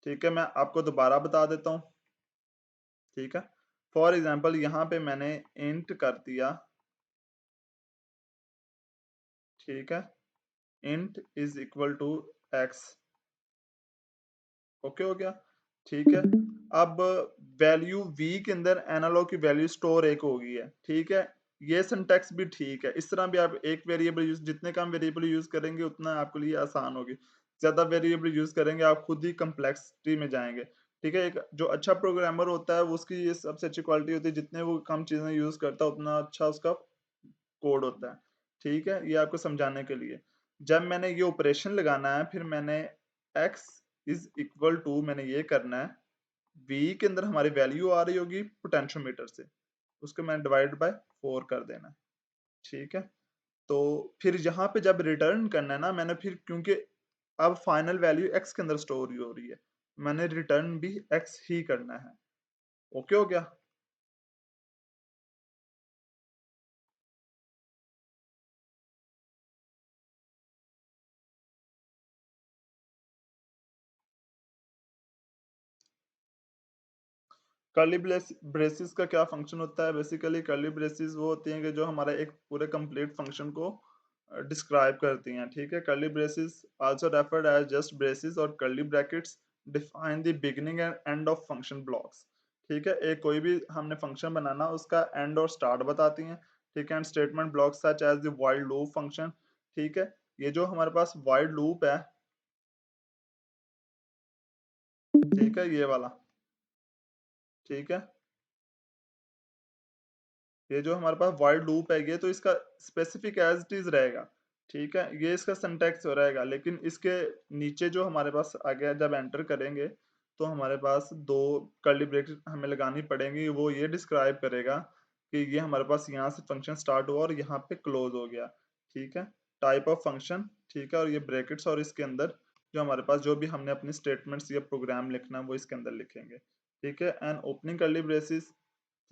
ठीक है। मैं आपको दोबारा बता देता हूँ, ठीक है। फॉर एग्जाम्पल यहाँ पे मैंने इंट कर दिया, ठीक है, int is equal to x, okay हो गया, ठीक है। अब वैल्यू v के अंदर एनालॉग की वैल्यू स्टोर एक हो गई है, ठीक है। ये सिंटैक्स भी ठीक है, इस तरह भी आप एक वेरिएबल यूज, जितने कम वेरिएबल यूज करेंगे उतना आपके लिए आसान होगी, ज्यादा वेरिएबल यूज करेंगे आप खुद ही कम्प्लेक्सिटी में जाएंगे, ठीक है। एक जो अच्छा प्रोग्रामर होता है वो उसकी ये सबसे अच्छी क्वालिटी होती है, जितने वो कम चीजें यूज करता है उतना अच्छा उसका कोड होता है, ठीक है। ये आपको समझाने के लिए, जब मैंने ये ऑपरेशन लगाना है, फिर मैंने x इज इक्वल टू, मैंने ये करना है, v के अंदर हमारी वैल्यू आ रही होगी पोटेंशियोमीटर से, उसको मैंने डिवाइड बाय 4 कर देना है, ठीक है। तो फिर यहाँ पे जब रिटर्न करना है ना, मैंने फिर क्योंकि अब फाइनल वैल्यू x के अंदर स्टोर हो रही है, मैंने रिटर्न भी x ही करना है। ओके हो गया। कर्ली ब्रेसिस का क्या फंक्शन होता है? बेसिकली कर्ली ब्रेसिस वो होती हैं कि जो हमारा एक पूरे कंप्लीट फंक्शन को डिस्क्राइब करती हैं, ठीक है। Curly braces also referred as just braces और curly brackets define the beginning and end of function blocks, ठीक है। एक कोई भी हमने फंक्शन बनाना उसका एंड और स्टार्ट बताती हैं, ठीक है। And statement blocks such as the while loop function, ठीक है। ये जो हमारे पास व्हाइल लूप है, ठीक है, ये वाला, ठीक है। ये जो हमारे पास वाइल लूप है ये तो इसका स्पेसिफिक एज इट इज रहेगा, ठीक है, ये इसका सिंटैक्स रहेगा, लेकिन इसके नीचे जो हमारे पास आगे जब एंटर करेंगे तो हमारे पास दो कर्ली ब्रेकेट हमें लगानी पड़ेंगी। वो ये डिस्क्राइब करेगा कि ये हमारे पास यहाँ से फंक्शन स्टार्ट हुआ और यहाँ पे क्लोज हो गया, ठीक है, टाइप ऑफ फंक्शन, ठीक है, और ये ब्रैकेट्स और इसके अंदर जो हमारे पास जो भी हमने अपनी स्टेटमेंट्स या प्रोग्राम लिखना है वो इसके अंदर लिखेंगे, ठीक है। एंड ओपनिंग कर्ली ब्रेसेस,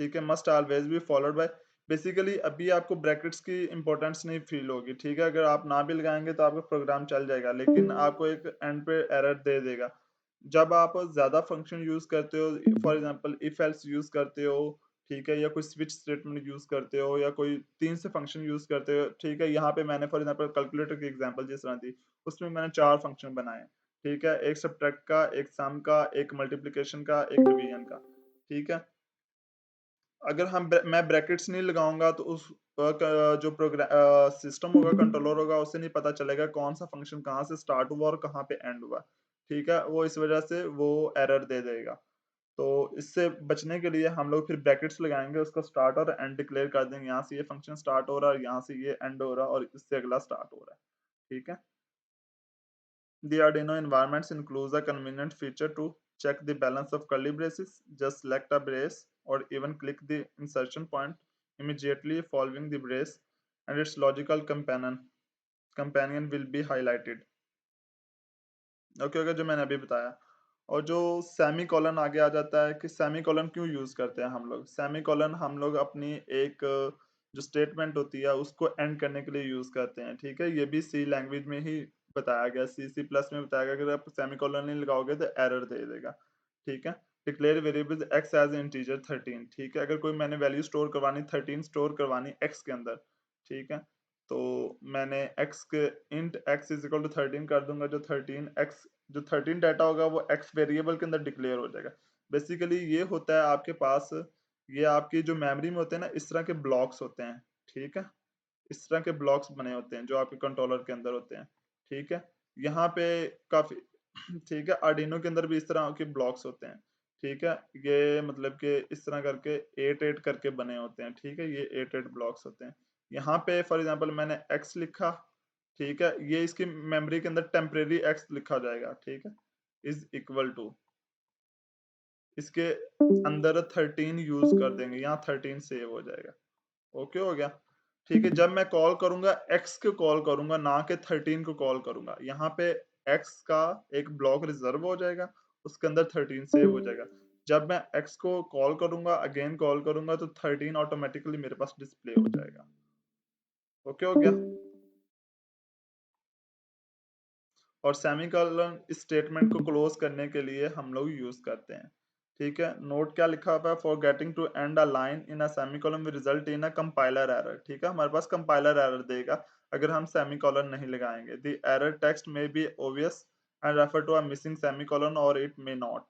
ठीक है, must always be followed by, basically अभी आपको ब्रैकेट्स की इंपॉर्टेंस नहीं फील होगी, ठीक है, अगर आप ना भी लगाएंगे तो आपका प्रोग्राम चल जाएगा, लेकिन आपको एक एंड पे एरर दे देगा जब आप ज्यादा फंक्शन यूज करते हो, for example if else use करते हो, ठीक है, या कोई स्विच स्टेटमेंट यूज करते हो, या कोई 3 से फंक्शन यूज करते हो, ठीक है। यहाँ पे मैंने फॉर एग्जांपल कैलकुलेटर की एग्जांपल जिस तरह दी उसमें मैंने 4 फंक्शन बनाए, ठीक है, एक सब्ट्रैक्ट का, एक सम का, एक मल्टीप्लिकेशन का, एक डिवीजन का, ठीक है। अगर मैं ब्रैकेट्स नहीं लगाऊंगा तो उस जो प्रोग्राम सिस्टम होगा, कंट्रोलर होगा, उसे नहीं पता चलेगा कौन सा फंक्शन कहाँ से स्टार्ट हुआ और कहाँ पे एंड हुआ, ठीक है, वो इस वजह से वो एरर दे देगा। तो इससे बचने के लिए हम लोग फिर ब्रैकेट्स लगाएंगे, उसको स्टार्ट और एंड डिक्लेयर कर देंगे, यहाँ से ये फंक्शन स्टार्ट हो रहा है, यहाँ से ये एंड हो रहा है और इससे अगला स्टार्ट हो रहा है, ठीक है। The Arduino environments includes a convenient feature to check the balance of curly braces. Just select a brace or even click the insertion point immediately following the brace and its logical companion will be highlighted. Okay okay, जो मैंने अभी बताया। और जो semi colon आगे आ जाता है कि सेमी कॉलन क्यों यूज करते हैं हम लोग, सेमी कॉलन हम लोग अपनी एक जो स्टेटमेंट होती है उसको एंड करने के लिए यूज करते हैं, ठीक है। ये भी सी लैंग्वेज में ही बताया गया, सी प्लस में बताया गया, अगर आप सेमी कॉलन नहीं लगाओगे तो एरर दे देगा, ठीक है। Declare variable x as integer 13, ठीक है, अगर कोई मैंने वैल्यू स्टोर करवानी 13 स्टोर करवानी एक्स के अंदर, ठीक है, तो मैंने x के int x is equal to 13 कर दूंगा, जो 13 डाटा होगा वो x वेरिएबल के अंदर डिक्लेयर हो जाएगा। बेसिकली ये होता है आपके पास, ये आपकी जो मेमोरी में होते हैं ना, इस तरह के ब्लॉक्स होते हैं, ठीक है, इस तरह के ब्लॉक्स बने होते हैं जो आपके कंट्रोलर के अंदर होते हैं, ठीक है। यहाँ पे काफी ठीक है, आर्डिनो के अंदर भी इस तरह के ब्लॉक्स होते हैं, ठीक है, ये मतलब कि इस तरह करके 8 करके बने होते हैं, ठीक है, ये 8 ब्लॉक्स होते हैं। यहाँ पे फॉर एग्जांपल मैंने x लिखा, ठीक है, ये इसकी मेमोरी के अंदर टेम्परेरी x लिखा जाएगा, ठीक है, इज इक्वल टू इसके अंदर 13 यूज कर देंगे, यहाँ 13 सेव हो जाएगा, ओके हो गया, ठीक है। जब मैं कॉल करूंगा x को कॉल करूंगा, ना कि 13 को कॉल करूंगा, यहाँ पे x का एक ब्लॉक रिजर्व हो जाएगा, उसके अंदर 13 सेव हो जाएगा। जब मैं x को कॉल करूंगा, अगेन कॉल करूंगा, तो 13 ऑटोमेटिकली मेरे पास डिस्प्ले हो जाएगा, ओके हो गया। और सेमीकोलन स्टेटमेंट को क्लोज करने के लिए हम लोग यूज करते हैं, ठीक है। नोट क्या लिखा हुआ है, forgetting to end a line in a semicolon will result in a compiler error, ठीक है, हमारे पास कंपाइलर एरर देगा अगर हम सेमीकोलन नहीं लगाएंगे। The error text may be obvious and refer to a missing semicolon or it may not,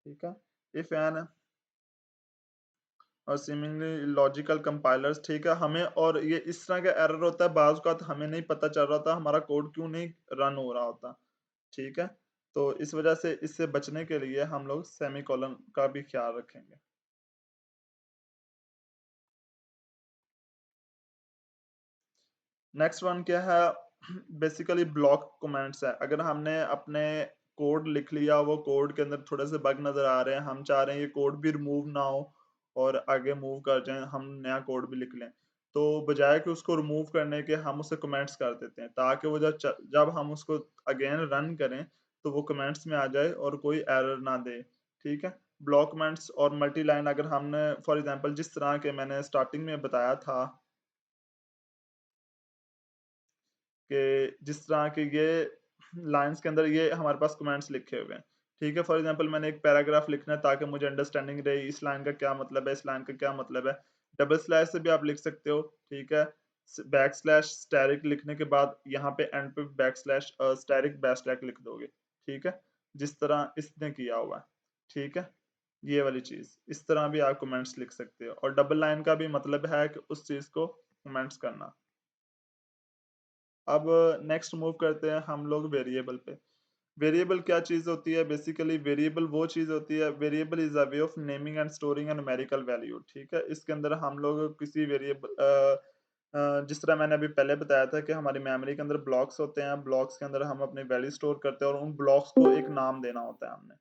ठीक है। If an or seemingly logical compilers, ठीक है, हमें और ये इस तरह का एरर होता है बाज़ का, तो हमें नहीं पता चल रहा था हमारा कोड क्यों नहीं रन हो रहा होता, ठीक है। तो इस वजह से इससे बचने के लिए हम लोग सेमीकोलन का भी ख्याल रखेंगे। नेक्स्ट वन क्या है, बेसिकली ब्लॉक कमेंट्स है। अगर हमने अपने कोड लिख लिया, वो कोड के अंदर थोड़े से बग नजर आ रहे हैं, हम चाह रहे हैं ये कोड भी रिमूव ना हो और आगे मूव कर जाएं, हम नया कोड भी लिख लें, तो बजाय कि उसको रिमूव करने के हम उसे कमेंट्स कर देते हैं, ताकि वो जब हम उसको अगेन रन करें तो वो कमेंट्स में आ जाए और कोई एरर ना दे, ठीक है। ब्लॉक कमेंट्स और मल्टी लाइन, अगर हमने फॉर एग्जांपल जिस तरह के मैंने स्टार्टिंग में बताया था कि जिस तरह के ये लाइंस के अंदर ये हमारे पास कमेंट्स लिखे हुए हैं, ठीक है। फॉर एग्जांपल मैंने एक पैराग्राफ लिखना है ताकि मुझे अंडरस्टैंडिंग रहे, इस लाइन का क्या मतलब है, इस लाइन का क्या मतलब है। डबल स्लैश से भी आप लिख सकते हो, ठीक है। बैक स्लैश स्टैरिक लिखने के बाद यहाँ पे एंड पे back slash asterisk back slash लिख दोगे, ठीक है, जिस तरह इसने किया हुआ है, ठीक है। ये वाली चीज इस तरह भी आप कमेंट्स लिख सकते हो, और डबल लाइन का भी मतलब है कि उस चीज को कमेंट्स करना। अब नेक्स्ट मूव करते हैं हम लोग वेरिएबल पे। वेरिएबल क्या चीज़ होती है? बेसिकली वेरिएबल वो चीज़ होती है, variable is a way of naming and storing a numerical value, ठीक है? इसके अंदर हम लोग किसी वेरिएबल जिस तरह मैंने अभी पहले बताया था कि हमारी मेमोरी के अंदर ब्लॉक्स होते हैं, ब्लॉक्स के अंदर हम अपनी वैल्यू स्टोर करते हैं और उन ब्लॉक्स को एक नाम देना होता है हमने,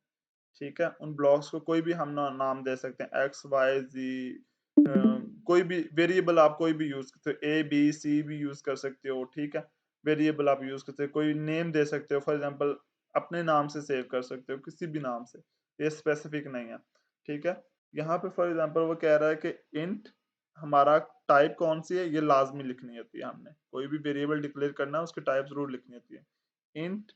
ठीक है? उन ब्लॉक्स को कोई भी हम ना नाम दे सकते हैं, एक्स, वाई, ज़ी, अ, कोई भी वेरिएबल आप कोई भी यूज़ करते हो, ए, बी, सी भी यूज़ कर सकते हो, ठीक है? वेरिएबल आप यूज़ करते हो, कोई नेम दे सकते हो, फॉर एग्ज़ाम्पल अपने नाम से सेव कर सकते हो, किसी भी नाम से, ये स्पेसिफिक नहीं है, ठीक है? यहाँ पे फॉर एग्ज़ाम्पल वो कह रहा है कि इंट हमारा टाइप कौन-सी है, ये लाज़मी लिखनी होती है हमने। कोई भी वेरिएबल डिक्लेयर करना है, उसकी टाइप ज़रूर लिखनी होती है। Int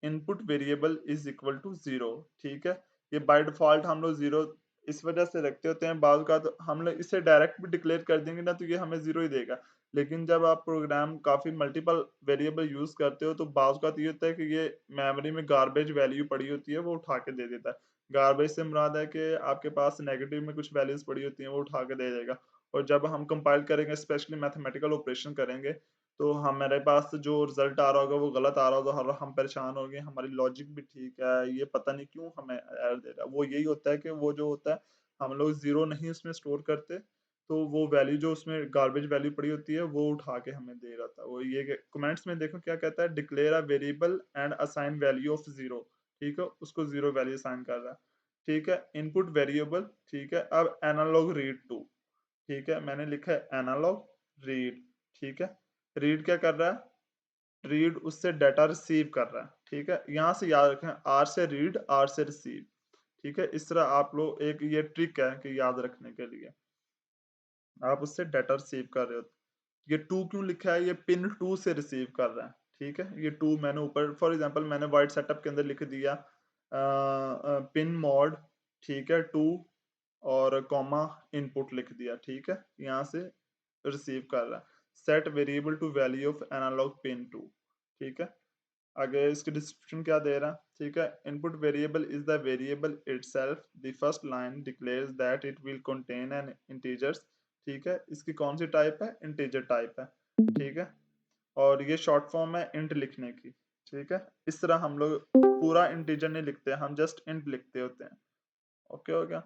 input variable is equal to 0, ठीक है? ये बाय डिफ़ॉल्ट हम लोग 0 इस वजह से रखते होते हैं, बाज़ औक़ात हम लोग इसे डायरेक्ट भी डिक्लेयर कर देंगे ना, तो ये हमें 0 ही देगा। लेकिन जब आप प्रोग्राम काफ़ी मल्टीपल वेरिएबल यूज़ करते हो, तो बाज़ औक़ात ये होता है कि ये मेमोरी में गार्बेज वैल्यू पड़ी होती है, वो उठा के दे देता है। गार्बेज से मुराद है कि आपके पास नेगेटिव में कुछ वैल्यूज़ पड़ी होती हैं, वो उठा के दे देगा। और जब हम कंपाइल करेंगे, स्पेशली मैथमेटिकल ऑपरेशन करेंगे, तो हमारे पास जो रिज़ल्ट आ रहा होगा, वो गलत आ रहा होगा और हम परेशान होंगे, हमारी लॉजिक भी ठीक है, ये पता नहीं क्यों हमें एरर दे रहा है। वो यही होता है कि वो जो होता है, हम लोग 0 नहीं उसमें स्टोर करते, तो वो वैल्यू जो उसमें गार्बेज वैल्यू पड़ी होती है, वो उठा के हमें दे रहा था। वो ये कमेंट्स में देखो क्या कहता है, declare a variable and assign value of 0, ठीक है? उसको 0 वैल्यू असाइन कर रहा है, ठीक है? इनपुट वेरिएबल, ठीक है? अब एनालॉग रीड टू, ठीक है? मैंने लिखा है एनालॉग रीड, ठीक है? रीड क्या कर रहा है? रीड उससे डाटा रिसीव कर रहा है, ठीक है? यहाँ से याद रखें, आर से रीड, आर से रिसीव, ठीक है? इस तरह आप लोग एक ये ट्रिक है कि याद रखने के लिए, आप उससे डाटा रिसीव कर रहे हो। ये 2 क्यों लिखा है? ये पिन 2 से रिसीव कर रहा है, ठीक है? ये 2 मैंने ऊपर फॉर एग्ज़ाम्पल मैंने वॉइड सेटअप के अंदर लिख दिया पिन मोड, ठीक है? 2 और कॉमा इनपुट लिख दिया, ठीक है? यहाँ से रिसीव कर रहा है। Set variable to value of analog pin 2, ठीक है? आगे इसकी डिस्क्रिप्शन क्या दे रहा है, ठीक है? Input variable is the variable itself, the first line declares that it will contain an integers, ठीक है? इसकी कौन सी टाइप है? इंटीजर टाइप है, ठीक है? और ये शॉर्ट फॉर्म है इंट लिखने की, ठीक है? इस तरह हम लोग पूरा इंटीजर नहीं लिखते, हम जस्ट इंट लिखते होते हैं। ओके हो गया?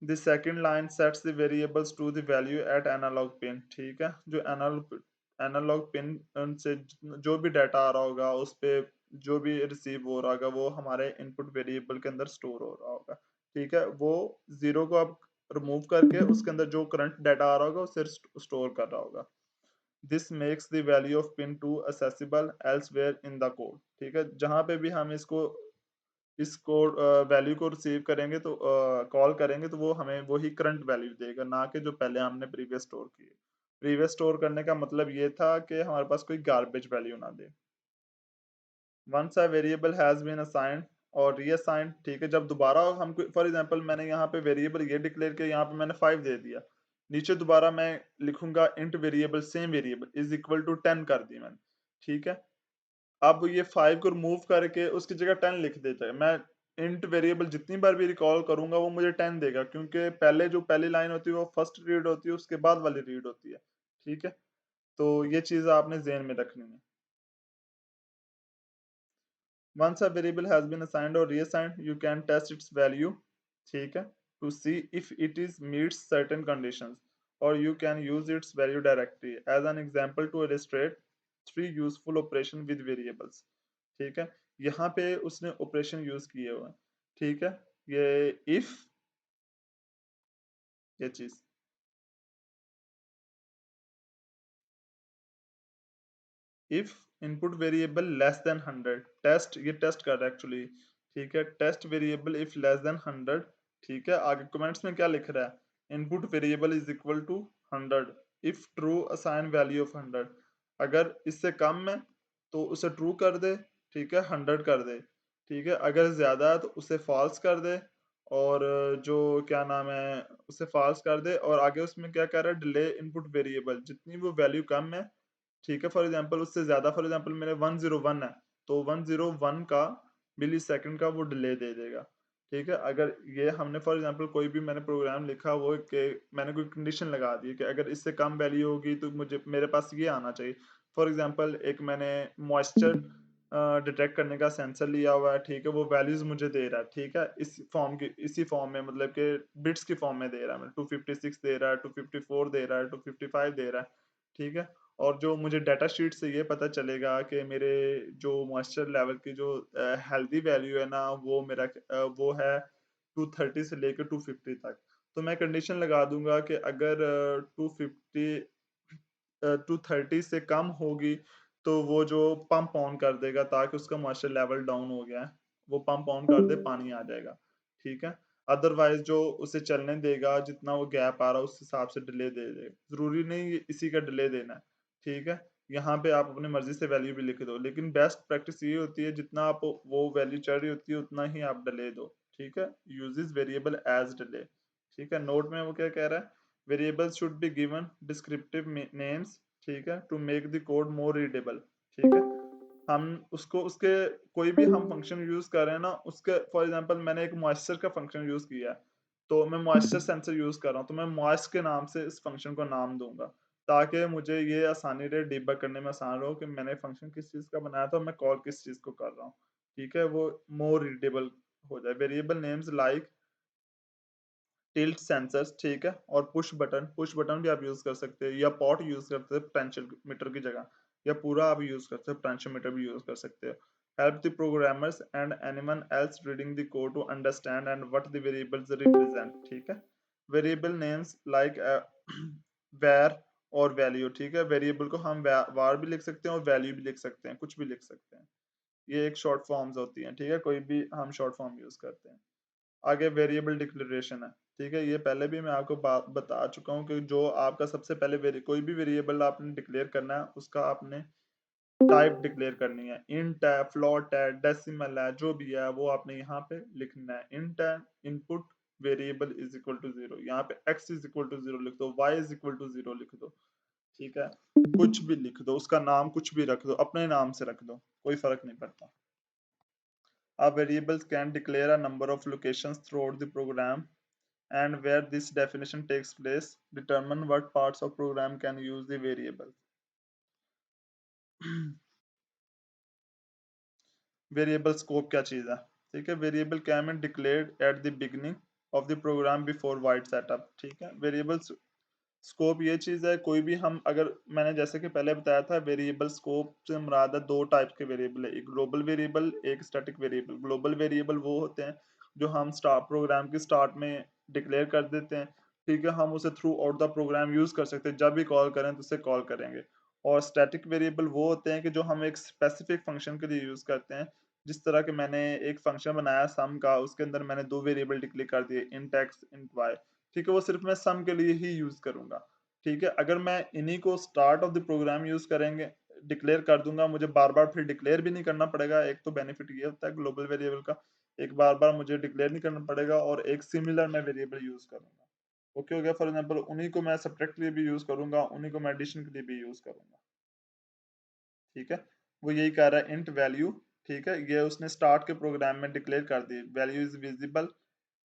The second line sets the variables to the value at analog pin, ठीक है? जो एनालॉग पिन से जो भी डाटा आ रहा होगा, उस पे जो भी रिसीव हो रहा होगा, वो हमारे इनपुट वेरिएबल के अंदर स्टोर हो रहा होगा, ठीक है? वो 0 को अब रिमूव करके उसके अंदर जो करंट डाटा आ रहा होगा, उसे स्टोर कर रहा होगा। This makes the value of pin 2 accessible elsewhere in the code, ठीक है? जहाँ पे भी हम इस कोड वैल्यू को रिसीव करेंगे तो कॉल करेंगे तो वो हमें वही करंट वैल्यू देगा, ना कि जो पहले हमने प्रीवियस स्टोर की है। प्रीवियस स्टोर करने का मतलब ये था कि हमारे पास कोई गार्बेज वैल्यू ना दे। Once a variable has been assigned और रीअसाइन्ड, ठीक है? जब दोबारा हम फॉर एग्जांपल मैंने यहाँ पे वेरिएबल ये डिक्लेयर किया, यहाँ पे मैंने 5 दे दिया। नीचे दोबारा मैं लिखूँगा int variable same variable is equal to 10 कर दी मैंने, ठीक है? अब ये 5 को रिमूव करके उसकी जगह 10 लिख देता है। मैं इंट वेरिएबल जितनी बार भी रिकॉल करूँगा वो मुझे 10 देगा, क्योंकि पहले जो पहली लाइन होती है वो फर्स्ट रीड होती है, उसके बाद वाली रीड होती है। ठीक है? तो ये चीज़ आपने ज़हन में रखनी है। Once a variable has been assigned or reassigned, you can test its value, ठीक है? To see if it is meets certain conditions, or you can use its value directly as an example to illustrate 3 useful operation with variables, ठीक है? यहाँ पे उसने operation use किए हुए हैं, ठीक है? ये if ये चीज if input variable less than 100, test ये टेस्ट कर रहा है एक्चुअली, ठीक है? Test variable if less than 100, ठीक है? आगे कमेंट्स में क्या लिख रहा है? Input variable is equal to 100 if true assign value of 100, अगर इससे कम है तो उसे ट्रू कर दे, ठीक है? 100 कर दे, ठीक है? अगर ज्यादा है तो उसे फॉल्स कर दे, और जो क्या नाम है, उसे फॉल्स कर दे, और आगे उसमें क्या कह रहा है? डिले इनपुट वेरिएबल, जितनी वो वैल्यू कम है, ठीक है? फॉर एग्जांपल उससे ज़्यादा, फॉर एग्जांपल मेरे 101 है, तो 101 का मिलीसेकंड का वो डिले दे देगा, ठीक है? अगर ये हमने फॉर एग्जांपल कोई भी मैंने प्रोग्राम लिखा वो कि मैंने कोई कंडीशन लगा दी कि अगर इससे कम वैल्यू होगी तो मुझे मेरे पास ये आना चाहिए। फॉर एग्जांपल एक मैंने मॉइस्चर डिटेक्ट करने का सेंसर लिया हुआ है, ठीक है, वो वैल्यूज़ मुझे दे रहा है, ठीक है, इसी फॉर्म में, मतलब कि बिट्स की फॉर्म में दे रहा है, मतलब 256 दे रहा है, 254 दे रहा है, 255 दे रहा है, ठीक है। और जो मुझे डाटा शीट से ये पता चलेगा कि मेरे जो मॉइस्चर लेवल की जो हेल्दी वैल्यू है ना, वो मेरा वो है 230 से लेकर 250 तक। तो मैं कंडीशन लगा दूंगा कि अगर 230 से कम होगी तो वो जो पंप ऑन कर देगा, ताकि उसका मॉइस्चर लेवल डाउन हो गया है, वो पंप ऑन कर दे, पानी आ जाएगा, ठीक है। अदरवाइज जो उसे चलने देगा, जितना वो गैप आ रहा है उस हिसाब से डिले दे देगा, जरूरी नहीं इसी का डिले देना है, ठीक है। यहाँ पे आप अपनी मर्जी से वैल्यू भी लिख दो, लेकिन बेस्ट प्रैक्टिस ये होती है जितना आप वो वैल्यू चढ़ रही होती है उतना ही आप डिले दो, ठीक है। यूजेस वेरिएबल एज डिले, ठीक है। नोट में वो क्या कह रहा है, variables should be given descriptive names, ठीक है, to make the code more readable, ठीक है। हम उसको उसके कोई भी हम फंक्शन यूज कर रहे हैं ना, उसके फॉर एग्जांपल मैंने एक मॉइस्चर का फंक्शन यूज किया है, तो मैं मॉइस्चर सेंसर यूज कर रहा हूँ, तो मैं मॉइस्ट के नाम से इस फंक्शन को नाम दूंगा, ताकि मुझे ये आसानी रहे, डिबग करने में आसान हो कि मैंने फंक्शन किस चीज का बनाया था, मैं कॉल किस चीज को कर रहा हूँ, ठीक है, वो मोर रीडेबल हो जाए। Variable names like tilt sensors, ठीक है, और पुश बटन भी आप यूज कर सकते हैं, या पॉट यूज करते हैं पोटेंशियोमीटर की जगह, या पूरा आप यूज करते हैं, पोटेंशियोमीटर भी यूज कर सकते हो। Help the programmers and anyone else reading the code to understand and what the variables represent, ठीक है। Variable names like var or value, ठीक है, वेरिएबल को हम वार भी लिख सकते हैं और वैल्यू भी लिख सकते हैं, कुछ भी लिख सकते हैं, ये एक शॉर्ट फॉर्म्स होती हैं, ठीक है, कोई भी हम शॉर्ट फॉर्म यूज करते हैं। आगे वेरिएबल डिक्लेरेशन है, ठीक है, ये पहले भी मैं आपको बात बता चुका हूँ कि जो आपका सबसे पहले कोई भी वेरिएबल आपने डिक्लेयर करना है, उसका आपने टाइप डिक्लेयर करनी है, इंट है, फ्लोट है, डेसिमल है, जो भी है वो आपने यहाँ पे लिखना है। इंट है, input variable is equal to 0, यहाँ पे x इज इक्वल टू 0 लिख दो, y इज इक्वल टू 0 लिख दो, ठीक है, कुछ भी लिख दो, उसका नाम कुछ भी रख दो, अपने नाम से रख दो, कोई फर्क नहीं पड़ता। A variable can declare a number of locations throughout the program, and where this definition takes place, determine what parts of program can use the variable. Variable scope क्या चीज़ है, ठीक है, variable can be declared at the beginning of the programme before wide setup, ठीक है। Variable scope ये चीज़ है, कोई भी हम अगर मैंने जैसे कि पहले बताया था, वेरिएबल स्कोप से मुराद है दो टाइप के वेरिएबल है, एक ग्लोबल वेरिएबल, एक स्टैटिक वेरिएबल। ग्लोबल वेरिएबल वो होते हैं जो हम स्टार्ट प्रोग्राम की स्टार्ट में डिक्लेयर कर देते हैं, ठीक है, हम उसे through out the program use कर सकते हैं, जब भी कॉल करें तो उसे कॉल करेंगे। और स्टैटिक वेरिएबल वो होते हैं कि जो हम एक स्पेसिफिक फंक्शन के लिए यूज करते हैं, जिस तरह के मैंने एक फंक्शन बनाया सम का, उसके अंदर मैंने दो वेरिएबल डिक्लेयर कर दिए, इंट एक्स इंट वाई, ठीक है, वो सिर्फ मैं सम के लिए ही यूज करूंगा, ठीक है। अगर मैं इन्हीं को start of the program use करेंगे, डिक्लेयर कर दूंगा, मुझे बार बार फिर डिक्लेयर भी नहीं करना पड़ेगा, एक तो बेनिफिट ये होता है ग्लोबल वेरिएबल का, एक बार बार मुझे डिक्लेयर नहीं करना पड़ेगा, और एक सिमिलर मैं वेरिएबल यूज करूंगा, ओके हो गया। फॉर एग्जांपल उन्हीं को मैं सब्ट्रैक्ट के लिए भी यूज करूंगा, उन्हीं को मैं एडिशन के लिए भी यूज करूंगा, ठीक है। वो यही कह रहा है इंट वैल्यू, ठीक है, ये उसने स्टार्ट के प्रोग्राम में डिक्लेयर कर दी, value is visible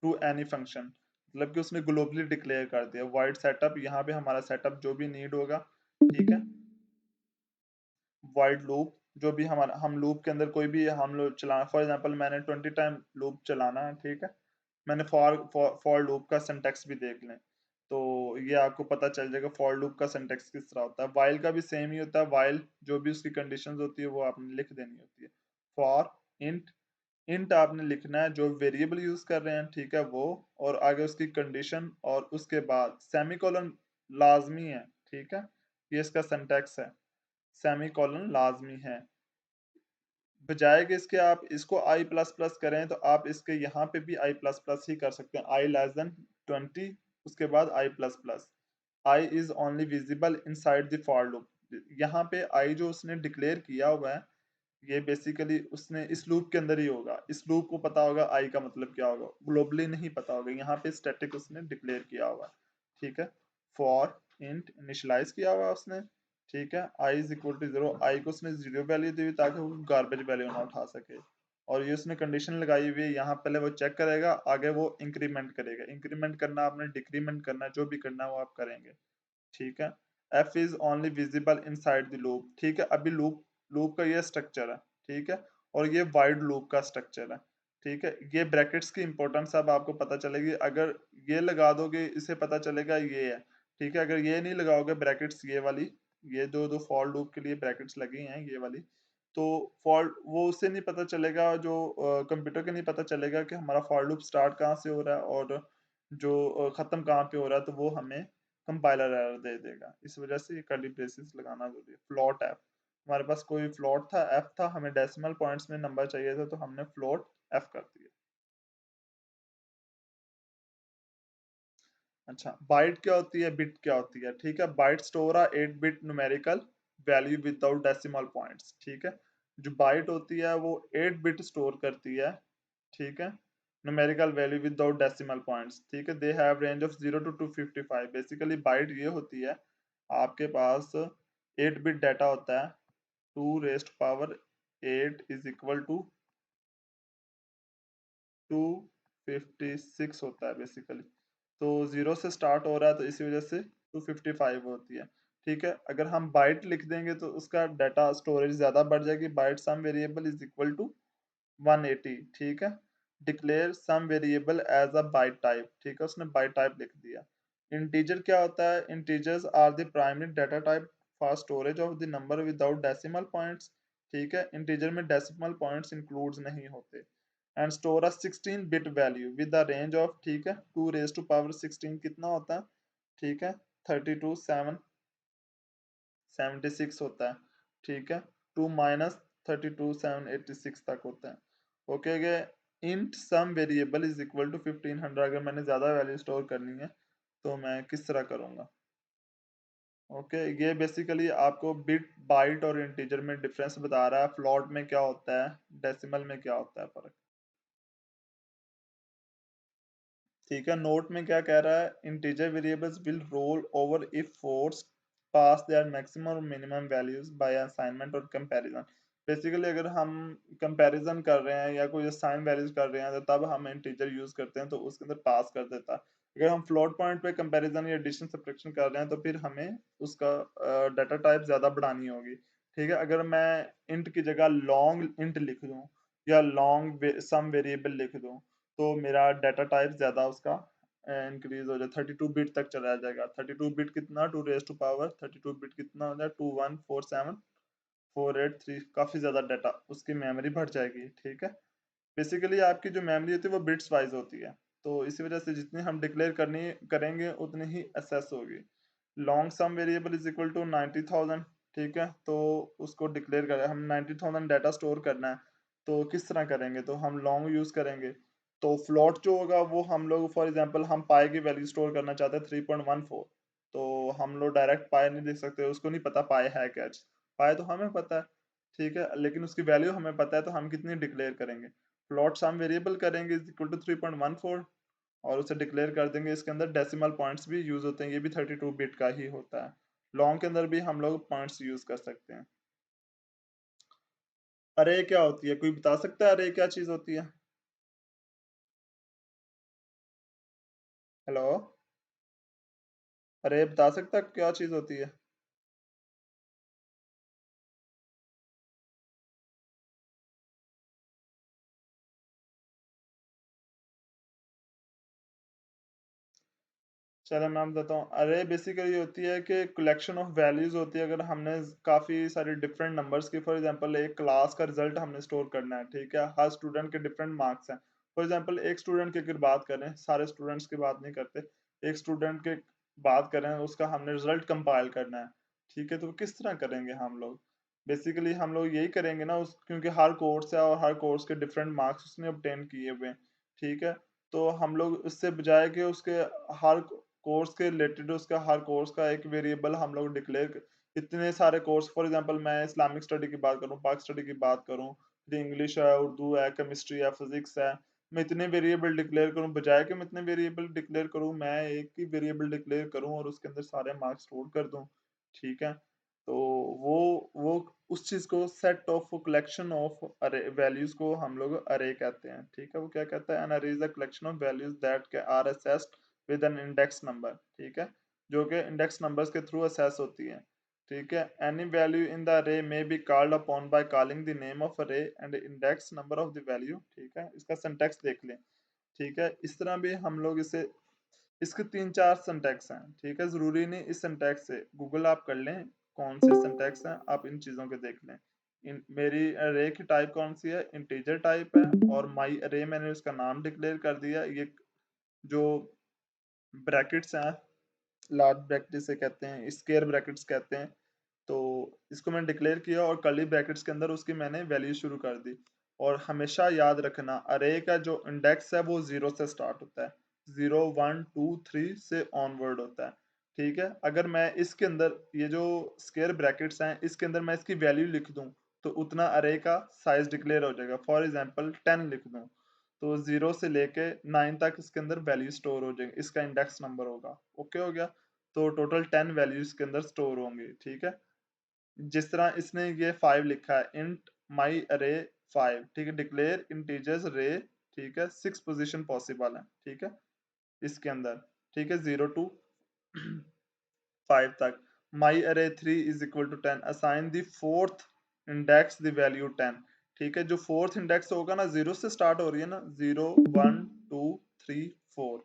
to any function, मतलब कि उसने ग्लोबली डिक्लेयर कर दिया। वाइड सेटअप, यहाँ पे हमारा सेटअप जो भी नीड होगा, ठीक है। वाइड लूप, जो भी हमारा हम लूप के अंदर कोई भी हम लोग चलाना, फॉर एग्जांपल मैंने 20 टाइम लूप चलाना है, ठीक है, मैंने फॉर लूप का सिंटेक्स भी देख लें, तो ये आपको पता चल जाएगा फॉर लूप का सिंटेक्स किस तरह होता है। वाइल का भी सेम ही होता है, वाइल जो भी उसकी कंडीशंस होती है वो आपने लिख देनी होती है। फॉर इंट, इंट आपने लिखना है जो वेरिएबल यूज कर रहे हैं, ठीक है, वो, और आगे उसकी कंडीशन, और उसके बाद सेमीकोलन लाजमी है, ठीक है, ये इसका सिंटैक्स है, सेमीकोलन लाजमी है। बजाय कि इसके आप इसको आई प्लस प्लस करें, तो आप इसके यहाँ पे भी आई प्लस प्लस ही कर सकते हैं, आई लेस देन 20, उसके बाद I plus plus. I is only visible inside the for loop, यहाँ पे आई जो उसने डिक्लेयर किया हुआ है, ये बेसिकली उसने इस लूप के अंदर ही होगा, इस लूप को पता होगा आई का मतलब क्या होगा, ग्लोबली नहीं पता होगा, यहाँ पे स्टैटिक उसने डिक्लेयर किया हुआ है, ठीक है। फॉर इंट इनिशियलाइज किया हुआ उसने, ठीक है, आई इज इक्वल टू 0, आई को उसने 0 वैल्यू दी हुई ताकि वो गार्बेज वैल्यू ना उठा सके, और ये उसने कंडीशन लगाई हुई है, यहाँ पहले वो चेक करेगा, आगे वो इंक्रीमेंट करेगा, इंक्रीमेंट करना आपने, डिक्रीमेंट करना, जो भी करना वो आप करेंगे, ठीक है। F is only visible inside the loop, ठीक है, अभी लूप लूप का ये स्ट्रक्चर है, ठीक है, और ये वाइड लूप का स्ट्रक्चर है, ठीक है। ये ब्रैकेट्स की इंपॉर्टेंस अब आपको पता चलेगी, अगर ये लगा दोगे इसे पता चलेगा ये है, ठीक है। अगर ये नहीं लगाओगे ब्रैकेट्स, ये वाली, ये दो फॉर लूप के लिए ब्रैकेट्स लगी हैं ये वाली, तो फॉर वो उससे नहीं पता चलेगा, जो कंप्यूटर के नहीं पता चलेगा कि हमारा फॉर लूप स्टार्ट कहाँ से हो रहा है और जो खत्म कहाँ पे हो रहा है, तो वो हमें कंपाइलर एरर दे देगा। इस वजह से ये कर्ली ब्रेसेस लगाना जरूरी है। फ्लोट एफ, हमारे पास कोई फ्लोट था, एफ था, हमें डेसिमल पॉइंट्स में नंबर चाहिए था, तो हमने फ्लोट एफ कर दिया। अच्छा, बाइट क्या होती है, बिट क्या होती है, ठीक है। Byte store a 8 bit numerical value without decimal points, ठीक है। जो बाइट होती है वो 8 बिट स्टोर करती है, ठीक है, numerical value without decimal points, ठीक है। They have range of 0 to 255। Basically byte ये होती है, आपके पास 8 बिट डाटा होता है, 2 raised power 8 is equal to 256 होता है बेसिकली। तो 0 से स्टार्ट हो रहा है, तो इसी वजह से 255 होती है, ठीक है। अगर हम बाइट लिख देंगे तो उसका डाटा स्टोरेज ज़्यादा बढ़ जाएगी। Byte sum variable is equal to 180, ठीक है। Declare sum variable as a byte type, ठीक है, उसने बाइट टाइप लिख दिया। इंटीजर क्या होता है, integers are the primary data type for storage of the number without decimal points, ठीक है। इंटीजर में डेसिमल पॉइंट्स इंक्लूड्स नहीं होते। And store a 16 bit value with the range of, ठीक है, 2 रेज टू पावर 16 कितना होता है, ठीक है, 32,776 होता है, ठीक है, 2 माइनस 32,786 तक होता है। ओके गए। Int sum variable is equal to 1500, अगर मैंने ज़्यादा वैल्यू स्टोर करनी है तो मैं किस तरह करूँगा। ओके, ये बेसिकली आपको बिट बाइट और इंटीजर में डिफरेंस बता रहा है, फ्लोट में क्या होता है, डेसिमल में क्या होता है फर्क, ठीक है। नोट में क्या कह रहा है, integer variables will roll over if force past their maximum or minimum values by assignment or comparison. Basically अगर हम कंपैरिजन कर रहे हैं या कोई असाइन वैल्यूज कर रहे हैं, तो तब हम इंटीजर यूज करते हैं, तो उसके अंदर पास कर देता है। अगर हम फ्लोट पॉइंट पे कंपैरिजन या एडिशन सब्ट्रैक्शन कर रहे हैं, तो फिर हमें उसका डाटा टाइप ज्यादा बढ़ानी होगी, ठीक है। अगर मैं इंट की जगह लॉन्ग इंट लिख दूं या लॉन्ग सम वेरिएबल लिख दूं, तो मेरा डाटा टाइप ज़्यादा उसका इंक्रीज हो जाए, 32 बिट तक चला जाएगा। 32 बिट कितना, 2 रेज टू पावर 32 बिट कितना हो जाए, 2147483, काफ़ी ज़्यादा डाटा उसकी मेमोरी बढ़ जाएगी, ठीक है। बेसिकली आपकी जो मेमोरी होती है वो बिट्स वाइज होती है, तो इसी वजह से जितनी हम डिक्लेयर करनी करेंगे उतनी ही एसेस होगी। Long sum variable is equal to 90,000, ठीक है। तो उसको डिक्लेयर करें, हम 90,000 डाटा स्टोर करना है, तो किस तरह करेंगे, तो हम लॉन्ग यूज करेंगे। तो फ्लोट जो होगा वो हम लोग, फॉर एग्जांपल हम पाई की वैल्यू स्टोर करना चाहते हैं 3.14, तो हम लोग डायरेक्ट पाई नहीं लिख सकते, उसको नहीं पता पाई है क्या। पाई तो हमें पता है, ठीक है, लेकिन उसकी वैल्यू हमें पता है, तो हम कितनी डिक्लेयर करेंगे, फ्लोट सम वेरिएबल करेंगे इज इक्वल टू 3.14 और उसे डिक्लेयर कर देंगे। इसके अंदर डेसिमल पॉइंट्स भी यूज होते हैं, ये भी 32 बिट का ही होता है। लॉन्ग के अंदर भी हम लोग पॉइंट्स यूज कर सकते हैं। अरे क्या होती है, कोई बता सकता है अरे क्या चीज होती है। हेलो, अरे बता सकता है क्या चीज होती है। चलो मैं बताता हूँ। अरे बेसिकली होती है कि कलेक्शन ऑफ वैल्यूज होती है। अगर हमने काफ़ी सारे डिफरेंट नंबर्स की, फॉर एग्जांपल एक क्लास का रिजल्ट हमने स्टोर करना है, ठीक है, हर स्टूडेंट के डिफरेंट मार्क्स हैं। फॉर एग्जांपल एक स्टूडेंट की अगर बात करें, सारे स्टूडेंट्स की बात नहीं करते, एक स्टूडेंट की बात करें, उसका हमने रिजल्ट कंपाइल करना है, ठीक है। तो किस तरह करेंगे हम लोग, बेसिकली हम लोग यही करेंगे ना, उस क्योंकि हर कोर्स है और हर कोर्स के डिफरेंट मार्क्स उसने obtain किए हुए हैं, ठीक है। तो हम लोग उससे बजाय कि उसके हर कोर्स के रिलेटेड उसका हर कोर्स का एक वेरिएबल हम लोग डिक्लेयर, इतने सारे कोर्स, फॉर एग्जांपल मैं इस्लामिक स्टडी की बात करूं, पाक स्टडी की बात करूं, फिर इंग्लिश है, उर्दू है, केमिस्ट्री है, फिजिक्स है, मैं इतने वेरिएबल डिक्लेयर करूं, बजाय कि मैं इतने वेरिएबल डिक्लेयर करूं, मैं एक ही वेरिएबल डिक्लेयर करूं और उसके अंदर सारे मार्क्स स्टोर कर दूं, ठीक है। तो वो उस चीज को सेट ऑफ कलेक्शन ऑफ अरे वैल्यूज को हम लोग अरे कहते हैं, ठीक है। वो क्या कहता है, an array is a collection of values that are accessed with an index number, ठीक है, जो कि इंडेक्स नंबर्स के थ्रू असेस होती है। ठीक है। Any value in the array may be called upon by calling the name of array and index number of the value. ठीक है, इसका सिंटैक्स देख लें। ठीक है, इस तरह भी हम लोग इसे, इसके 3-4 सिंटैक्स हैं। ठीक है, जरूरी नहीं इस सिंटैक्स से, गूगल आप कर लें कौन से सिंटैक्स हैं, आप इन चीजों के देख लें। मेरी अरे की टाइप कौन सी है, इंटीजर टाइप है, और माई अरे मैंने उसका नाम डिक्लेयर कर दिया। ये जो ब्रैकेट्स हैं, लार्ज ब्रैकेट जिसे कहते हैं, स्क्वायर ब्रैकेट्स कहते हैं, तो इसको मैंने डिक्लेयर किया और कर्ली ब्रैकेट्स के अंदर उसकी मैंने वैल्यू शुरू कर दी। और हमेशा याद रखना अरे का जो इंडेक्स है वो 0 से स्टार्ट होता है, 0 1 2 3 से ऑनवर्ड होता है। ठीक है, अगर मैं इसके अंदर ये जो स्क्वायर ब्रैकेट्स हैं इसके अंदर मैं इसकी वैल्यू लिख दूं तो उतना अरे का साइज डिक्लेयर हो जाएगा। फॉर एग्जांपल 10 लिख दूं तो 0 से लेके 9 तक इसके अंदर वैल्यू स्टोर हो जाएंगे, इसका इंडेक्स नंबर होगा। ओके हो गया, तो टोटल 10 वैल्यूज के अंदर स्टोर होंगी। ठीक है, जिस तरह इसने ये 5 लिखा है, इंट माई अरे 5। ठीक है, डिक्लेयर इंटीजर्स रे। ठीक है, 6 पोजीशन पॉसिबल है। ठीक है, इसके अंदर। ठीक है, 0 टू 5 तक। My array 3 is equal to 10, assign the fourth index the value 10। ठीक है, जो फोर्थ इंडेक्स होगा ना, 0 से स्टार्ट हो रही है ना, 0 1 2 3 4,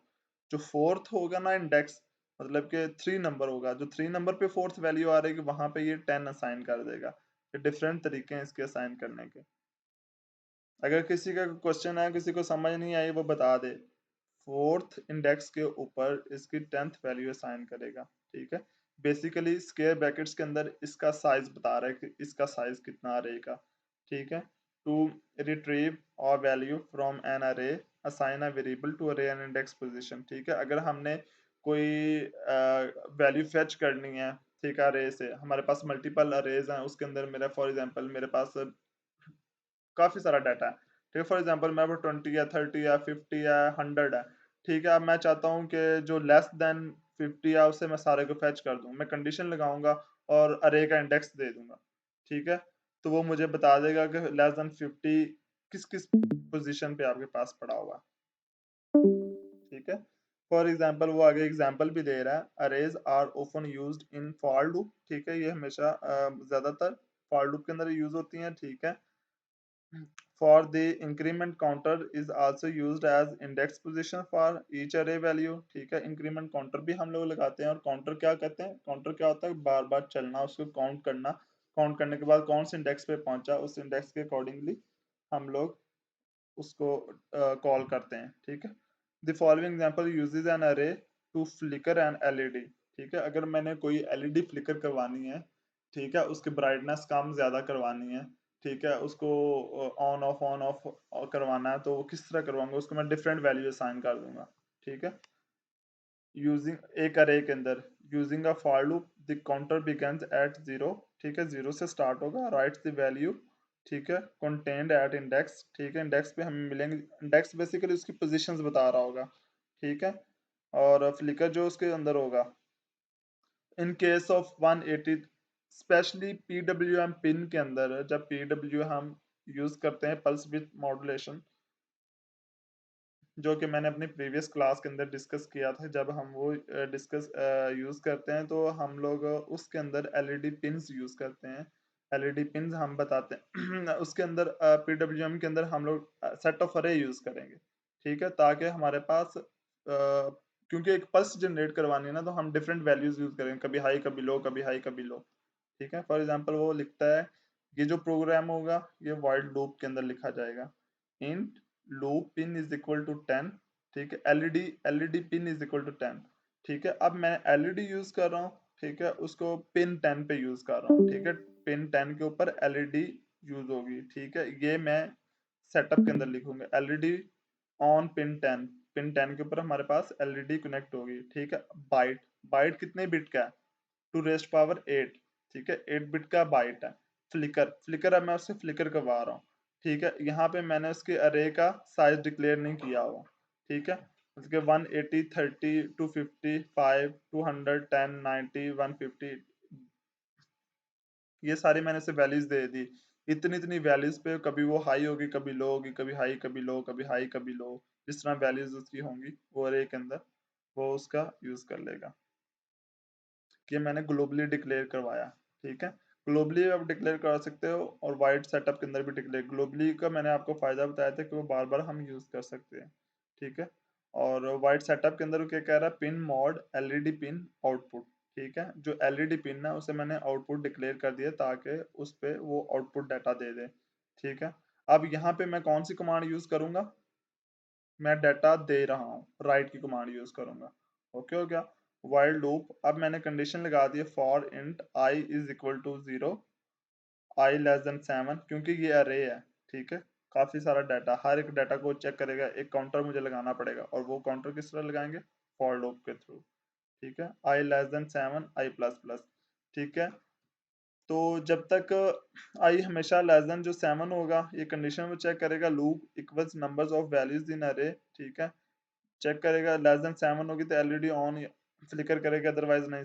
जो फोर्थ होगा ना इंडेक्स, मतलब कि 3 नंबर होगा, जो 3 नंबर पे फोर्थ वैल्यू आ रही है वहां पे ये 10 असाइन कर देगा। ये डिफरेंट तरीके हैं इसके असाइन करने के। अगर किसी का क्वेश्चन है, किसी को समझ नहीं आई, वो बता दे। फोर्थ इंडेक्स के ऊपर इसकी 10th वैल्यू असाइन करेगा। ठीक है, बेसिकली स्क्वायर ब्रैकेट्स के अंदर इसका साइज बता रहा है कि इसका साइज कितना रहेगा। ठीक है, टू रिट्रीव और वैल्यू फ्रॉम एन अरे, असाइन अ वेरिएबल टू अरे एंड इंडेक्स पोजीशन। ठीक है, अगर हमने कोई वैल्यू फेच करनी है, ठीक है, अरे से, हमारे पास मल्टीपल अरेज हैं, उसके अंदर मेरा फॉर एग्जांपल मेरे पास काफी सारा डाटा है। ठीक है, फॉर एग्जांपल मैं 20 या 30 या 50 या 100 है। ठीक है, अब मैं चाहता हूँ कि जो लेस देन 50 है उसे मैं सारे को फैच कर दूं, मैं कंडीशन लगाऊंगा और अरे का इंडेक्स दे दूंगा। ठीक है, तो वो मुझे बता देगा कि लेस देन 50 किस किस पोजीशन पे आपके पास पड़ा हुआ है। ठीक है, फॉर एग्जांपल वो आगे एग्जांपल भी दे रहा है, arrays are often used in for loop. ठीक है, ये हमेशा ज्यादातर फॉर लूप के अंदर यूज होती हैं। ठीक है, for the increment counter is also used as index position for each array value। ठीक है, इंक्रीमेंट काउंटर भी हम लोग लगाते हैं। और काउंटर क्या कहते हैं, काउंटर क्या होता है, बार बार चलना, उसको काउंट करना, काउंट करने के बाद कौन से इंडेक्स पे पहुंचा उस इंडेक्स के अकॉर्डिंगली हम लोग उसको कॉल करते हैं। ठीक है, the following example uses an array to flicker an LED. ठीक है, अगर मैंने कोई एलईडी फ्लिकर करवानी है, ठीक है, उसकी ब्राइटनेस कम ज्यादा करवानी है, ठीक है, उसको ऑन ऑफ करवाना है, तो वो किस तरह करवाऊंगा, उसको मैं डिफरेंट वैल्यू असाइन कर दूंगा। ठीक है, यूजिंग एक अरे के अंदर using a for loop, the counter begins at 0। ठीक है, 0 से स्टार्ट होगा, राइट्स द वैल्यू। ठीक है, कंटेंड एट इंडेक्स। ठीक है, इंडेक्स पे हमें मिलेंगे, इंडेक्स बेसिकली उसकी पोजीशंस बता रहा होगा। ठीक है, और फ्लिकर जो उसके अंदर होगा, in case of 180, specially PWM pin के अंदर, जब पीडब्ल्यू हम यूज करते हैं, पल्स विद मॉड्यूलेशन, जो कि मैंने अपनी प्रीवियस क्लास के अंदर डिस्कस किया था, जब हम वो डिस्कस यूज करते हैं तो हम लोग उसके अंदर एलईडी पिन्स यूज करते हैं। एलईडी पिन्स हम बताते हैं उसके अंदर पीडब्ल्यूएम के अंदर हम लोग सेट ऑफ अरे यूज करेंगे। ठीक है, ताकि हमारे पास क्योंकि एक पल्स जनरेट करवानी है ना, तो हम डिफरेंट वैल्यूज यूज करेंगे, कभी हाई कभी लो, कभी हाई कभी लो। ठीक है, फॉर एग्जांपल वो लिखता है, ये जो प्रोग्राम होगा ये वाइड लूप के अंदर लिखा जाएगा, int loop pin is equal to 10। ठीक है, LED pin is equal to 10। ठीक है, अब मैं एलईडी यूज कर रहा हूँ, ठीक है, उसको पिन 10 पे यूज कर रहा हूँ। ठीक है, पिन 10 के ऊपर एलईडी यूज होगी। ठीक है, ये मैं सेटअप के अंदर लिखूंगा, एलईडी ऑन पिन 10, पिन 10 के ऊपर हमारे पास एलईडी कनेक्ट होगी। ठीक है, बाइट, बाइट कितने बिट का है, टू रेस्ट पावर 8। ठीक है, 8 बिट का बाइट है। फ्लिकर, फ्लिकर अब मैं उससे फ्लिकर करवा रहा हूँ। ठीक है, यहाँ पे मैंने उसके अरे का साइज डिक्लेयर नहीं किया हुआ। ठीक है, उसके 180 30 250 5 200 10 90 150, ये सारी मैंने से वैल्यूज दे दी। इतनी इतनी वैल्यूज पे कभी वो हाई होगी, कभी लो होगी, कभी हाई कभी लो, कभी हाई कभी लो, जिस तरह वैल्यूज उसकी होंगी वो अरे के अंदर वो उसका यूज कर लेगा। कि मैंने ग्लोबली डिक्लेयर करवाया। ठीक है। ग्लोबली आप डिक्लेयर कर सकते हो और वाइड सेटअप के अंदर भी डिक्लेयर। ग्लोबली का मैंने आपको फायदा बताया था कि वो बार बार हम यूज कर सकते हैं, ठीक है। और वाइड सेटअप के अंदर वो क्या कह रहा है, pin mod LED pin output, ठीक है। जो एलईडी पिन है उसे मैंने आउटपुट डिक्लेयर कर दिया ताकि उस पे वो आउटपुट डाटा दे दे, ठीक है। अब यहाँ पे मैं कौन सी कमांड यूज करूंगा, मैं डाटा दे रहा हूँ, राइट की कमांड यूज करूंगा। ओके हो गया। वाइल लूप, अब मैंने कंडीशन लगा दी है for int i is equal to 0, i less than 7, क्योंकि ये अरे है, ठीक है। काफी सारा डाटा, हर एक डाटा को चेक करेगा, एक काउंटर मुझे लगाना पड़ेगा, और वो काउंटर किस तरह लगाएंगे, फॉर लूप के थ्रू, ठीक है। आई लेस देन 7 आई प्लस प्लस, ठीक है। तो जब तक आई हमेशा लेस देन जो 7 होगा, ये कंडीशन वो चेक करेगा, loop equals numbers of values in अरे, ठीक है। चेक करेगा, लेस देन 7 होगी तो एलईडी ऑन फ्लिकर करेगी, अदरवाइज नहीं,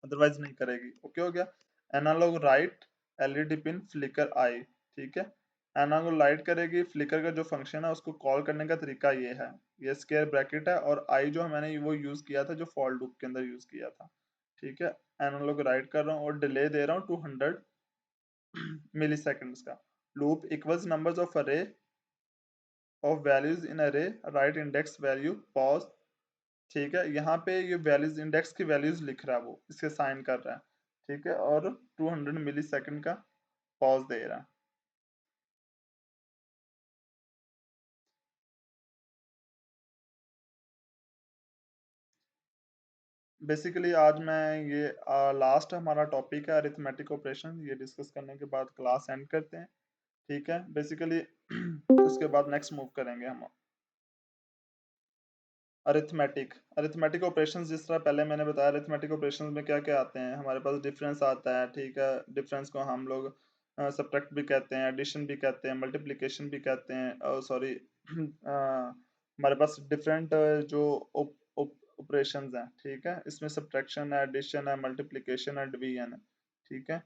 अदरवाइज नहीं करेगी। ओके हो गया। Analogue write LED pin flicker आई, ठीक है। एनालॉग लाइट करेगी, फ्लिकर का जो फंक्शन है उसको कॉल करने का तरीका ये है, ये स्क्वायर ब्रैकेट है, और आई जो मैंने वो यूज किया था जो फॉर लूप के अंदर यूज किया था, ठीक है। एनालॉग राइट कर रहा हूँ और डिले दे रहा हूँ 200 मिली सेकेंड्स का। लूप इक्वल्स नंबर्स ऑफ अरे ऑफ वैल्यूज इन अरे, राइट इंडेक्स वैल्यू पॉज, ठीक है। यहाँ पे ये वैल्यूज इंडेक्स की वैल्यूज लिख रहा है, वो इसके साइन कर रहा है, ठीक है। और 200 मिली सेकेंड का पॉज दे रहा है। बेसिकली आज मैं ये लास्ट हमारा टॉपिक है अरिथमेटिक ऑपरेशन, ये डिस्कस करने के बाद क्लास एंड करते हैं, ठीक है। बेसिकली उसके बाद नेक्स्ट मूव करेंगे हम अरिथमेटिक। अरिथमेटिक ऑपरेशंस जिस तरह पहले मैंने बताया, अरिथमेटिक ऑपरेशंस में क्या क्या आते हैं, हमारे पास डिफरेंस आता है, ठीक है। डिफरेंस को हम लोग सब्ट्रैक्ट भी कहते हैं, एडिशन भी कहते हैं, मल्टीप्लिकेशन भी कहते हैं, सॉरी हमारे पास डिफरेंट जो ऑपरेशंस हैं, ठीक है। इसमें सब्ट्रैक्शन है, एडिशन है, मल्टीप्लिकेशन है, डिवीजन है, ठीक है।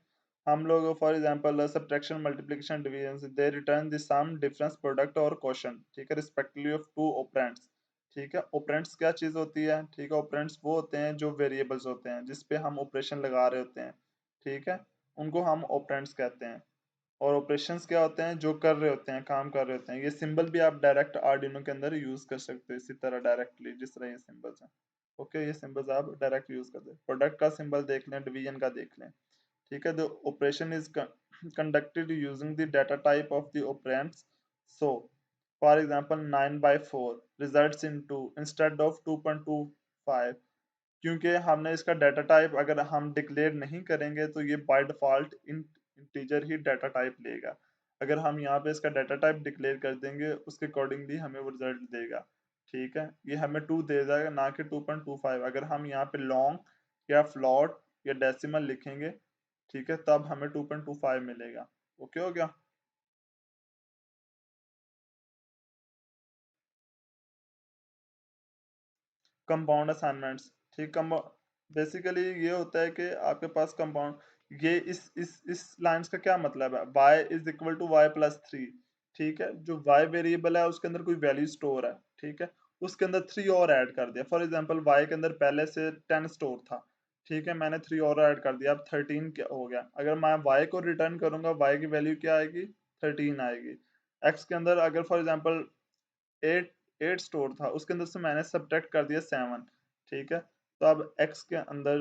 हम लोग for example subtraction, multiplication, division, they return the sum, difference, product or quotient, ठीक है, रिस्पेक्टिवली ऑफ टू ऑपरेंड्स, ठीक है। ऑपरेंड्स क्या चीज होती है, ठीक है। ऑपरेंड्स वो होते हैं जो वेरिएबल्स होते हैं जिसपे हम ऑपरेशन लगा रहे होते हैं, ठीक है, उनको हम ऑपरेंड्स कहते हैं। और ऑपरेशंस क्या होते हैं, जो कर रहे होते हैं, काम कर रहे होते हैं। ये सिंबल भी आप डायरेक्ट आर्डिनो के अंदर यूज कर सकते हो इसी तरह डायरेक्टली, जिस तरह ये सिंबल्स हैं। ओके, ये सिंबल्स आप डायरेक्ट यूज कर दे। प्रोडक्ट का सिंबल देख लें, डिवीजन का देख लें, ठीक है। The operation is conducted using the data type of the operands, so for example 9 by 4 results in 2 instead of 2.25, क्योंकि हमने इसका डाटा टाइप अगर हम डिक्लेयर नहीं करेंगे तो ये by default integer he data type लेगा। अगर हम यहाँ पे इसका डाटा टाइप डिक्लेयर कर देंगे उसके अकॉर्डिंगली हमें वो रिजल्ट देगा, ठीक है। ये हमें 2 दे देगा, ना कि 2.25। अगर हम यहाँ पे लॉन्ग या फ्लॉट या डेसिमल लिखेंगे, ठीक है, तब हमें 2.25 मिलेगा। ओके हो गया। कंपाउंड असाइनमेंट्स, ठीक। बेसिकली ये होता है कि आपके पास कंपाउंड, ये इस लाइंस का क्या मतलब है, y is equal to y plus three, ठीक है। जो y वेरिएबल है उसके अंदर कोई वैल्यू स्टोर है, ठीक है, उसके अंदर 3 और ऐड कर दिया। फॉर एग्जांपल y के अंदर पहले से 10 स्टोर था, ठीक है, मैंने 3 और ऐड कर दिया, अब 13 क्या हो गया। अगर मैं y को रिटर्न करूंगा, y की वैल्यू क्या आएगी, 13 आएगी। x के अंदर अगर फॉर एग्जांपल 8 8 स्टोर था, उसके अंदर से मैंने सब्ट्रैक्ट कर दिया 7, ठीक है। तो अब x के अंदर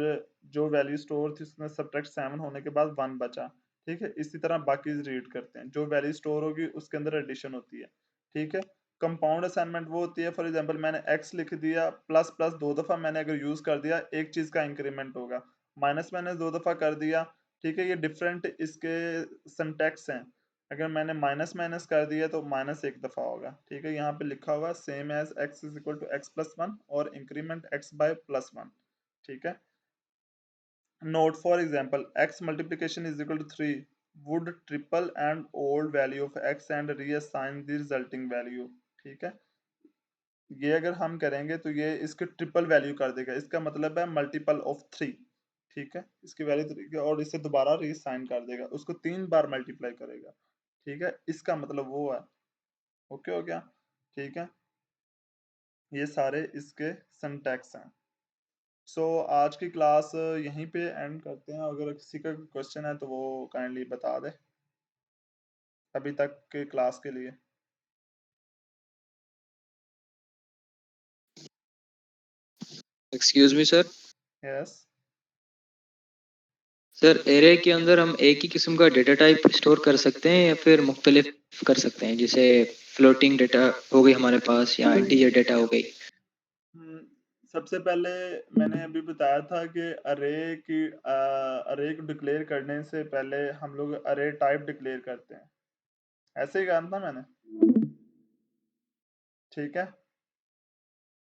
जो वैल्यू स्टोर थी उसमें सब्ट्रैक्ट 7 होने के बाद 1 बचा, ठीक है। इसी तरह बाकी रीड करते हैं, जो वैल्यू स्टोर होगी उसके अंदर एडिशन होती है, ठीक है। कंपाउंड असाइनमेंट वो होती है, फॉर एग्जांपल मैंने x लिख दिया, प्लस प्लस 2 दफा मैंने अगर यूज कर दिया, एक चीज का इंक्रीमेंट होगा। माइनस मैंने 2 दफा कर दिया, ठीक है। ये डिफरेंट इसके सिंटैक्स हैं। अगर मैंने माइनस माइनस कर दिया तो माइनस एक दफा होगा, ठीक है। यहाँ पे लिखा हुआ same as x is equal to x plus one और increment x by plus one, ठीक है। Note for example x multiplication is equal to 3 would triple and old value of x and reassign the resulting value, ठीक है। ये अगर हम करेंगे तो ये इसके ट्रिपल वैल्यू कर देगा, इसका मतलब है मल्टीपल ऑफ 3, ठीक है। इसकी वैल्यू 3 और इसे दोबारा रीअसाइन कर देगा, उसको 3 बार मल्टीप्लाई करेगा, ठीक है। इसका मतलब वो है। ओके हो गया, ठीक है। ये सारे इसके सिंटैक्स हैं। सो आज की क्लास यहीं पे एंड करते हैं। अगर किसी का क्वेश्चन है तो वो काइंडली बता दे अभी तक के क्लास के लिए। Excuse me sir. Yes. Sir array के अंदर हम एक ही किस्म का डेटा टाइप स्टोर कर सकते हैं या फिर मुख्तलिफ कर सकते हैं, जैसे फ्लोटिंग डेटा हो गई हमारे पास या इंटीजर डेटा हो गई। सबसे पहले मैंने अभी बताया था कि अरे को डिक्लेयर करने से पहले हम लोग अरे टाइप डिक्लेयर करते हैं, ऐसे ही कहा था मैंने, ठीक है।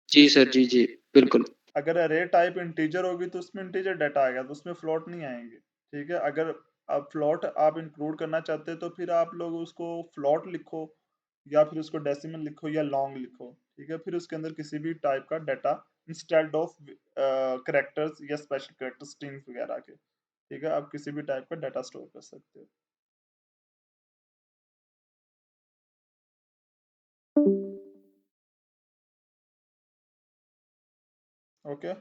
जी सर, जी जी बिल्कुल। अगर अरे टाइप इंटीजर होगी तो उसमें इंटीजर डाटा आएगा, तो उसमें फ्लोट नहीं आएंगे, ठीक है। अगर अब फ्लोट आप इंक्लूड करना चाहते हैं तो फिर आप लोग उसको फ्लोट लिखो या फिर उसको डेसिमल लिखो या लॉन्ग लिखो, ठीक है। फिर उसके अंदर किसी भी टाइप का डाटा इंस्टेड ऑफ करेक्टर्स या स्पेशल करेक्टर स्ट्रिंग्स वगैरह के, ठीक है, आप किसी भी टाइप का डाटा स्टोर कर सकते हो। ओके।